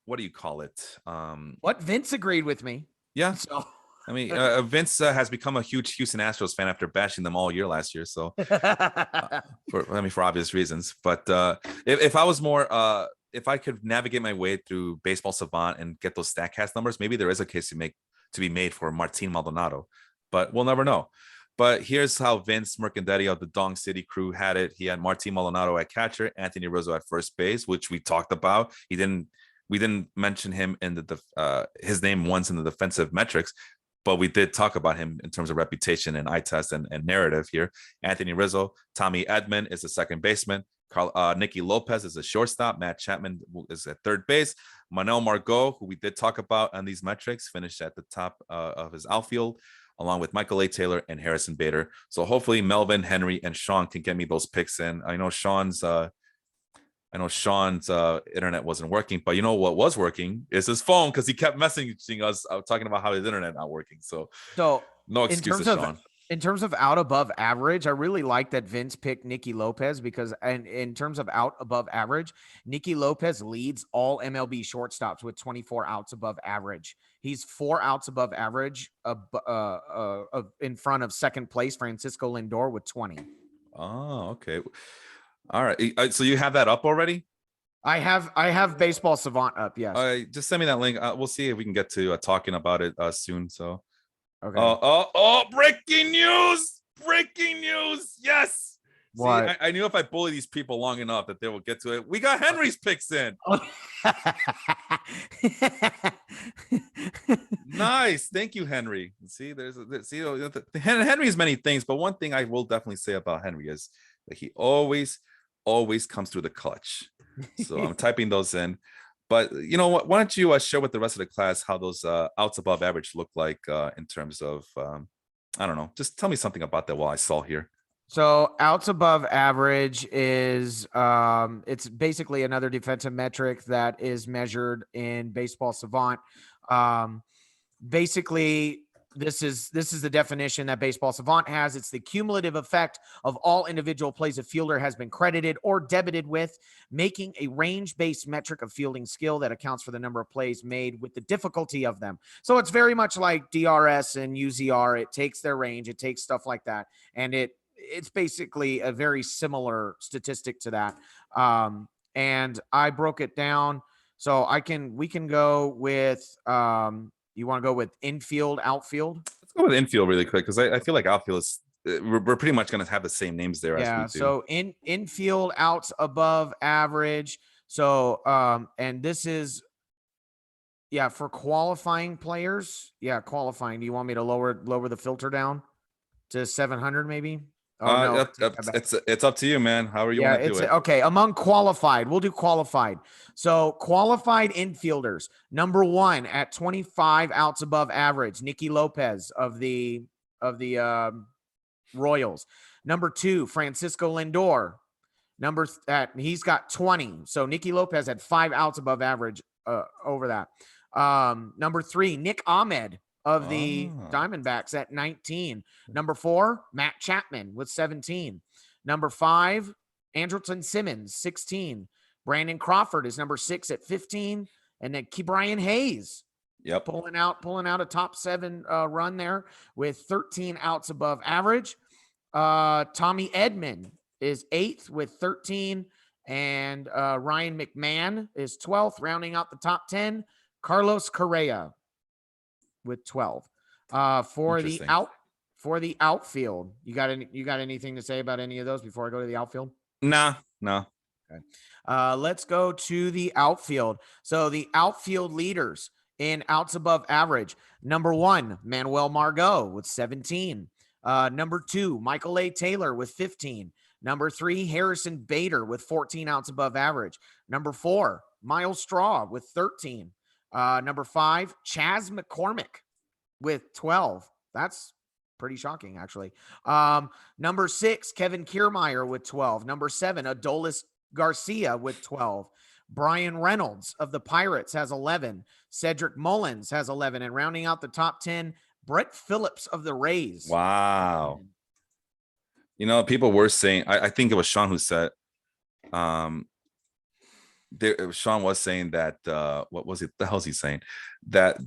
what do you call it? What Vince agreed with me. Yeah. So. I mean, Vince has become a huge Houston Astros fan after bashing them all year last year. So, for obvious reasons. But if I was more, if I could navigate my way through Baseball Savant and get those StatCast numbers, maybe there is a case to be made for Martin Maldonado. But we'll never know. But here's how Vince Mercandetti of the Dong City crew had it. He had Martin Maldonado at catcher, Anthony Rizzo at first base, which we talked about. We didn't mention him in his name once in the defensive metrics. But we did talk about him in terms of reputation and eye test and narrative here. Anthony Rizzo, Tommy Edman is the second baseman. Nicky Lopez is a shortstop. Matt Chapman is at third base. Manuel Margot, who we did talk about on these metrics, finished at the top of his outfield, along with Michael A. Taylor and Harrison Bader. So hopefully Melvin, Henry, and Sean can get me those picks in. I know Sean's internet wasn't working, but you know what was working is his phone because he kept messaging us talking about how his internet not working. So no excuses, Sean. In terms of out above average, I really like that Vince picked Nicky Lopez because in terms of out above average, Nicky Lopez leads all MLB shortstops with 24 outs above average. He's 4 outs above average in front of second place Francisco Lindor with 20. Oh, okay. All right. So you have that up already? I have Baseball Savant up. Yes. All right. Just send me that link. We'll see if we can get to talking about it soon. So. Okay. Oh! Breaking news! Breaking news! Yes. See, I knew if I bully these people long enough that they will get to it. We got Henry's picks in. Nice. Thank you, Henry. See, Henry's many things, but one thing I will definitely say about Henry is that he always comes through the clutch. So I'm typing those in. But you know what? Why don't you share with the rest of the class how those outs above average look like in terms of, I don't know. Just tell me something about that while I stall here. So outs above average is it's basically another defensive metric that is measured in Baseball Savant. Basically, this is the definition that Baseball Savant has. It's the cumulative effect of all individual plays a fielder has been credited or debited with, making a range-based metric of fielding skill that accounts for the number of plays made with the difficulty of them. So it's very much like DRS and UZR. It takes their range, it takes stuff like that, and it's basically a very similar statistic to that. And I broke it down. So we can go with, you want to go with infield, outfield? Let's go with infield really quick, because I feel like outfield is, we're pretty much going to have the same names there. Yeah. As we do. So infield outs above average. So, and this is, for qualifying players. Yeah. Qualifying. Do you want me to lower the filter down to 700 maybe? Oh, no, it's up to you, man. However you want to do it. Okay, among qualified, we'll do qualified. So qualified infielders, number 1 at 25 outs above average, Nicky Lopez of the Royals. Number 2, Francisco Lindor. He's got 20. So Nicky Lopez had 5 outs above average over that. Number 3, Nick Ahmed of the Diamondbacks at 19. Number 4, Matt Chapman with 17. Number 5, Andrelton Simmons, 16. Brandon Crawford is number 6 at 15. And then Brian Hayes. Yep. Pulling out a top 7 run there with 13 outs above average. Tommy Edman is 8th with 13. And Ryan McMahon is 12th, rounding out the top 10. Carlos Correa with 12. For the outfield, you got anything to say about any of those before I go to the outfield? No. Okay. Let's go to the outfield. So the outfield leaders in outs above average. Number 1, Manuel Margot with 17. Number 2, Michael A. Taylor with 15. Number 3, Harrison Bader with 14 outs above average. Number 4, Miles Straw with 13. Number 5, Chas McCormick with 12. That's pretty shocking, actually. Number 6, Kevin Kiermaier with 12. Number 7, Adolis Garcia with 12. Brian Reynolds of the Pirates has 11. Cedric Mullins has 11. And rounding out the top 10, Brett Phillips of the Rays. Wow. You know, people were saying, I think it was Sean who said, Sean was saying that, what was it? The hell's he saying? That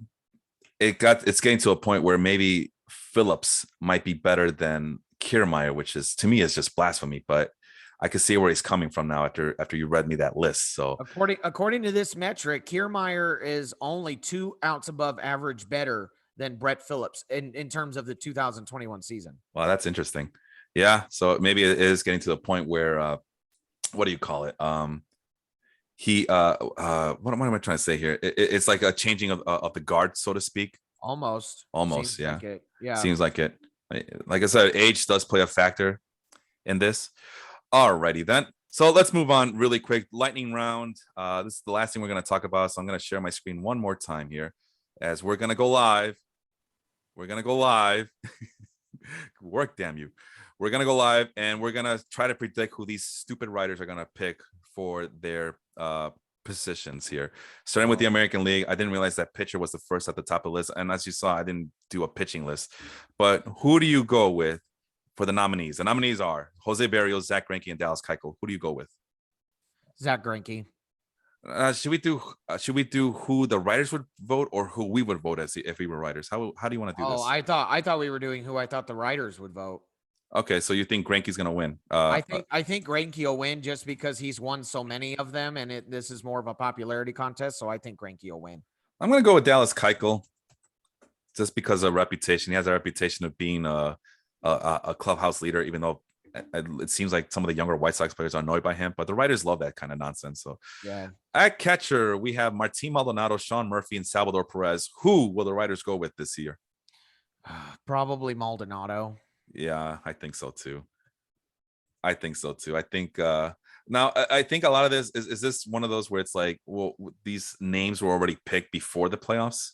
it's getting to a point where maybe Phillips might be better than Kiermaier, which is, to me, is just blasphemy, but I can see where he's coming from now after you read me that list. So according to this metric, Kiermaier is only 2 outs above average better than Brett Phillips in terms of the 2021 season. Wow, that's interesting. Yeah, so maybe it is getting to the point where what do you call it? What am I trying to say here? It's like a changing of the guard, so to speak. Almost. Seems yeah. Like it. Yeah. Seems like it. Like I said, age does play a factor in this. Alrighty then. So let's move on really quick. Lightning round. This is the last thing we're going to talk about. So I'm going to share my screen one more time here as we're going to go live. Work, damn you. We're going to go live and we're going to try to predict who these stupid writers are going to pick for their positions here. Starting with the American League. I didn't realize that pitcher was the first at the top of the list. And as you saw, I didn't do a pitching list. But who do you go with for the nominees? The nominees are Jose Barrios, Zach Greinke, and Dallas Keuchel. Who do you go with? Zach Greinke. Should we do who the writers would vote or who we would vote as if we were writers? How do you want to do this? Oh, I thought we were doing who I thought the writers would vote. Okay, so you think Greinke's going to win? I think Greinke will win just because he's won so many of them, and this is more of a popularity contest. So I think Greinke will win. I'm going to go with Dallas Keuchel, just because of reputation. He has a reputation of being a clubhouse leader, even though it seems like some of the younger White Sox players are annoyed by him, but the writers love that kind of nonsense. So Yeah. at catcher, we have Martin Maldonado, Sean Murphy, and Salvador Perez. Who will the writers go with this year? Probably Maldonado. Yeah, I think so too. I think now I think a lot of this is this one of those where it's like, well, these names were already picked before the playoffs.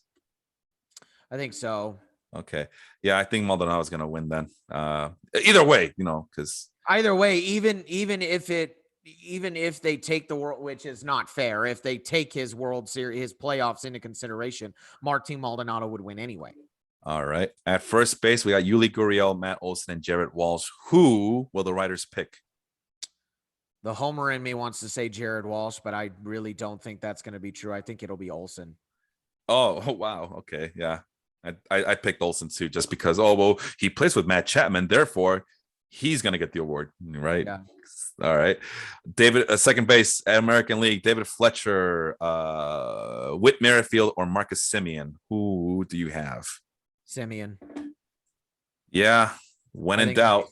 I think so. Okay. Yeah, I think Maldonado is going to win then. Either way, because either way, even if they take the world, which is not fair, if they take his World Series, his playoffs into consideration, Martin Maldonado would win anyway. All right. At first base, we got Yuli Gurriel, Matt Olson, and Jared Walsh. Who will the writers pick? The homer in me wants to say Jared Walsh, but I really don't think that's going to be true. I think it'll be Olson. Oh, wow. Okay. Yeah. I picked Olson too, just because, well, he plays with Matt Chapman. Therefore, he's going to get the award. Right. Yeah. All right. David, second base, American League, David Fletcher, Whit Merrifield, or Marcus Semien. Who do you have? Semien. Yeah. When in doubt.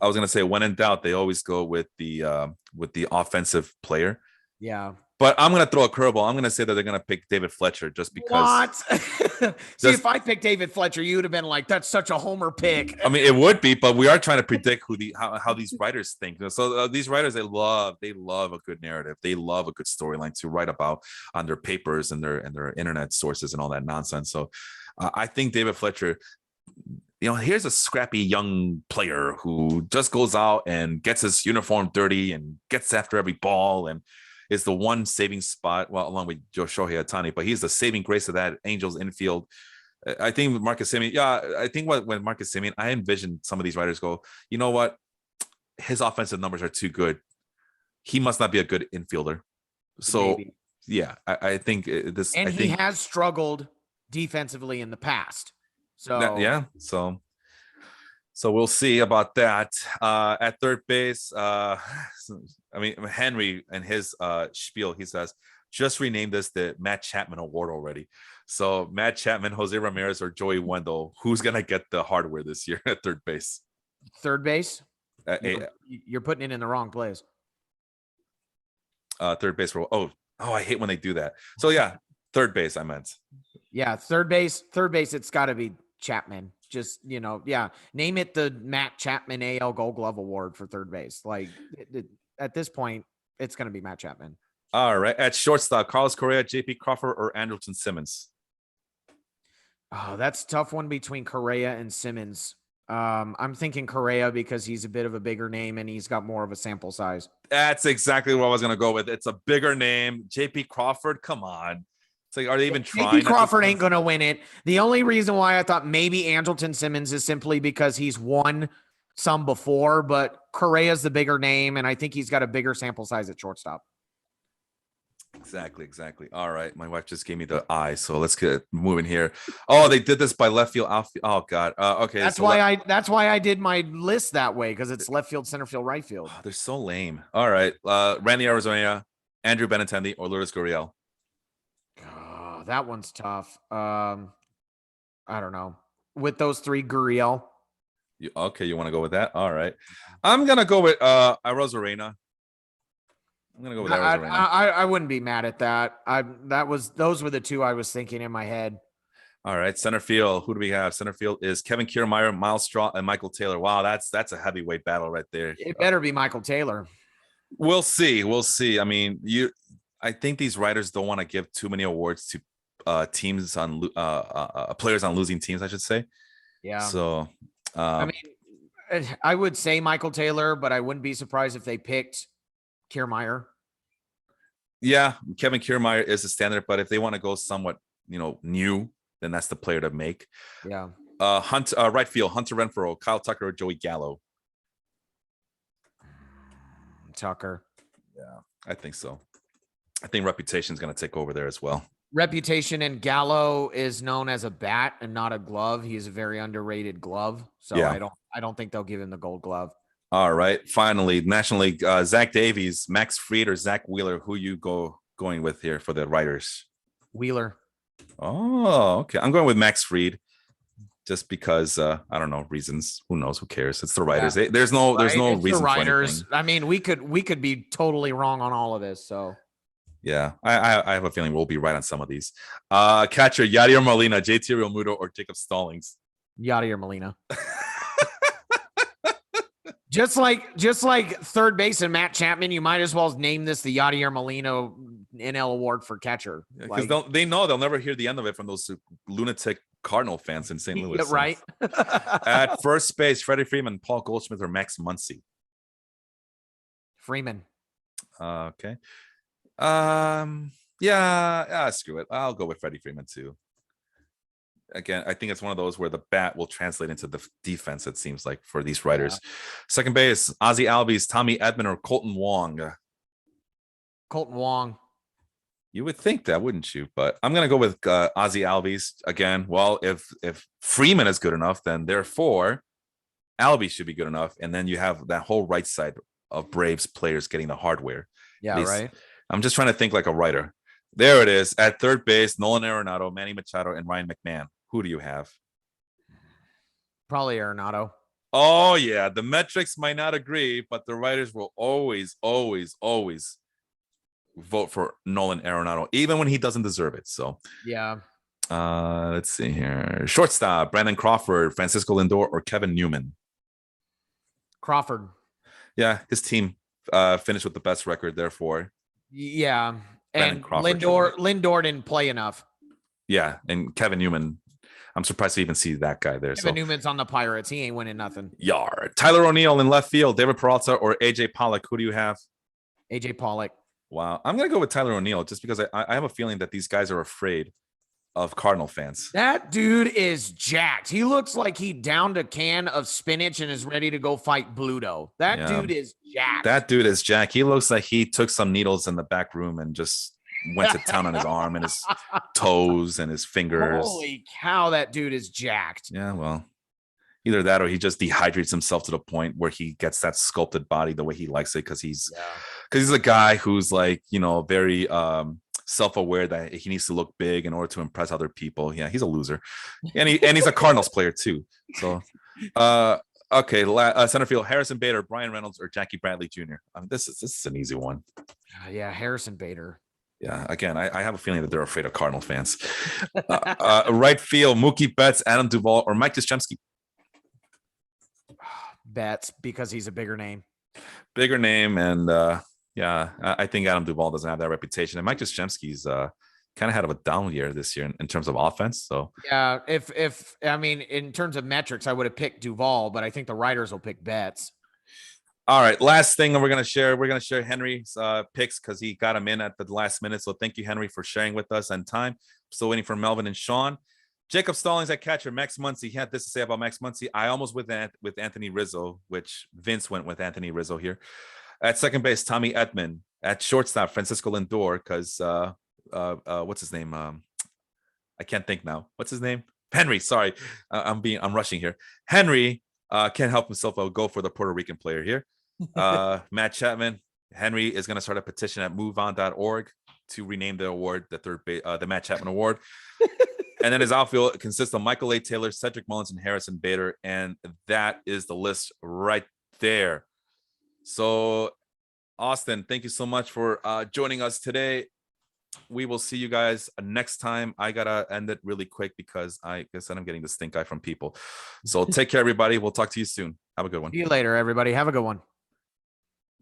I was going to say, when in doubt, they always go with the offensive player. Yeah. But I'm going to throw a curveball. I'm going to say that they're going to pick David Fletcher just because. What? See, if I picked David Fletcher, you would have been like, that's such a homer pick. I mean, it would be, but we are trying to predict how these writers think. So these writers, they love a good narrative. They love a good storyline to write about on their papers and their internet sources and all that nonsense. So I think David Fletcher, here's a scrappy young player who just goes out and gets his uniform dirty and gets after every ball and is the one saving spot, well, along with Shohei Ohtani, but he's the saving grace of that Angels infield. I think with Marcus Semien, I think when Marcus Semien, I envision some of these writers go, you know what? His offensive numbers are too good. He must not be a good infielder. So, maybe. Yeah, I think this. And he has struggled defensively in the past. So, yeah. So we'll see about that. At third base, Henry and his spiel, he says, just rename this the Matt Chapman Award already. So Matt Chapman, Jose Ramirez, or Joey Wendell, who's going to get the hardware this year at third base? Third base? You're putting it in the wrong place. Third base. I hate when they do that. So yeah, third base, I meant. Yeah, third base, it's got to be Chapman. Just, name it the Matt Chapman AL Gold Glove Award for third base. Like at this point, it's going to be Matt Chapman. All right. At shortstop, Carlos Correa, JP Crawford, or Andrelton Simmons? Oh, that's a tough one between Correa and Simmons. I'm thinking Correa because he's a bit of a bigger name and he's got more of a sample size. That's exactly what I was going to go with. It's a bigger name. JP Crawford, come on. It's like, are they even trying? JP Crawford ain't going to win it. The only reason why I thought maybe Andrelton Simmons is simply because he's won some before, but Correa's the bigger name, and I think he's got a bigger sample size at shortstop. Exactly. All right. My wife just gave me the eye, so let's get moving here. Oh, they did this by left field, outfield. Oh, God. Okay. That's why I did my list that way, because it's left field, center field, right field. Oh, they're so lame. All right. Randy Arizona, Andrew Benintendi, or Lourdes Gurriel? That one's tough. I don't know. With those three, Gurriel. You want to go with that? All right. I'm gonna go with Arozarena. I'm gonna go with Arozarena. I wouldn't be mad at that. Those were the two I was thinking in my head. All right, center field. Who do we have? Center field is Kevin Kiermaier, Miles Straw, and Michael Taylor. Wow, that's a heavyweight battle right there. It better be Michael Taylor. We'll see. I mean, I think these writers don't want to give too many awards to teams on players on losing teams, I should say. Yeah. So I mean, I would say Michael Taylor, but I wouldn't be surprised if they picked Kiermaier. Yeah, Kevin Kiermaier is a standard, but if they want to go somewhat, new, then that's the player to make. Yeah. Right field, Hunter Renfroe, Kyle Tucker, or Joey Gallo. Tucker. Yeah, I think so. I think reputation is going to take over there as well. Reputation, and Gallo is known as a bat and not a glove. He's a very underrated glove. So yeah. I don't think they'll give him the Gold Glove. All right. Finally, National League, Zach Davies, Max Fried, or Zach Wheeler. Who you going with here for the writers? Wheeler. Oh, okay. I'm going with Max Fried. just because I don't know reasons. Who knows? Who cares? It's the writers. There's no Right? It's reason the writers. for anything. I mean, we could be totally wrong on all of this. So yeah, I have a feeling we'll be right on some of these. Catcher Yadier Molina, JT Realmuto, or Jacob Stallings. Yadier Molina. Just like third base and Matt Chapman, you might as well name this the Yadier Molina NL Award for catcher. Because they know they'll never hear the end of it from those lunatic Cardinal fans in St. Louis. Right. At first base, Freddie Freeman, Paul Goldschmidt, or Max Muncy. Freeman. Okay. Yeah, screw it. I'll go with Freddie Freeman too. Again, I think it's one of those where the bat will translate into the defense, it seems like, for these writers. Yeah. Second base, Ozzie Albies, Tommy Edman, or Colton Wong. Colton Wong. You would think that, wouldn't you? But I'm going to go with Ozzie Albies again. Well, if Freeman is good enough, then therefore Albies should be good enough. And then you have that whole right side of Braves players getting the hardware. Yeah, right. I'm just trying to think like a writer. There it is. At third base, Nolan Arenado, Manny Machado, and Ryan McMahon. Who do you have? Probably Arenado. Oh, yeah. The metrics might not agree, but the writers will always, always, always vote for Nolan Arenado, even when he doesn't deserve it. So, yeah. Let's see here. Shortstop, Brandon Crawford, Francisco Lindor, or Kevin Newman? Crawford. Yeah, his team finished with the best record, therefore. Yeah. And Lindor didn't play enough. Yeah, and Kevin Newman, I'm surprised to even see that guy there. Kevin Newman's on the Pirates. He ain't winning nothing. Yar. Tyler O'Neill in left field, David Peralta, or AJ Pollock. Who do you have? AJ Pollock. Wow. I'm going to go with Tyler O'Neill just because I have a feeling that these guys are afraid of Cardinal fans. That dude is jacked. He looks like he downed a can of spinach and is ready to go fight Bluto. That dude is jacked. That dude is jacked. He looks like he took some needles in the back room and just went to town on his arm and his toes and his fingers. Holy cow, that dude is jacked. Yeah, well, either that or he just dehydrates himself to the point where he gets that sculpted body the way he likes it because he's a guy who's like, very self-aware that he needs to look big in order to impress other people. Yeah, he's a loser. And he's a Cardinals player too. So okay, center field, Harrison Bader, Brian Reynolds, or Jackie Bradley Jr. This is an easy one. Yeah, Harrison Bader. Yeah, again, I have a feeling that they're afraid of Cardinal fans. Right field, Mookie Betts, Adam Duvall, or Mike Yastrzemski. Betts, because he's a bigger name. Bigger name, and I think Adam Duvall doesn't have that reputation. And Mike Yastrzemski's kind of had a down year this year in terms of offense. So yeah, if I mean in terms of metrics, I would have picked Duvall, but I think the writers will pick Betts. All right, last thing we're gonna share Henry's picks because he got him in at the last minute. So thank you, Henry, for sharing with us and time. Still waiting for Melvin and Sean. Jacob Stallings at catcher, Max Muncy. He had this to say about Max Muncy. I almost went with Anthony Rizzo, which Vince went with Anthony Rizzo here. At second base, Tommy Edman. At shortstop, Francisco Lindor, because what's his name? I can't think now. What's his name? Henry. Sorry, I'm rushing here. Henry can't help himself. I'll go for the Puerto Rican player here. Matt Chapman. Henry is going to start a petition at moveon.org to rename the award the Matt Chapman Award. And then his outfield consists of Michael A. Taylor, Cedric Mullins, and Harrison Bader. And that is the list right there. So, Austin, thank you so much for joining us today. We will see you guys next time. I got to end it really quick because I guess I'm getting the stink eye from people. So take care, everybody. We'll talk to you soon. Have a good one. See you later, everybody. Have a good one.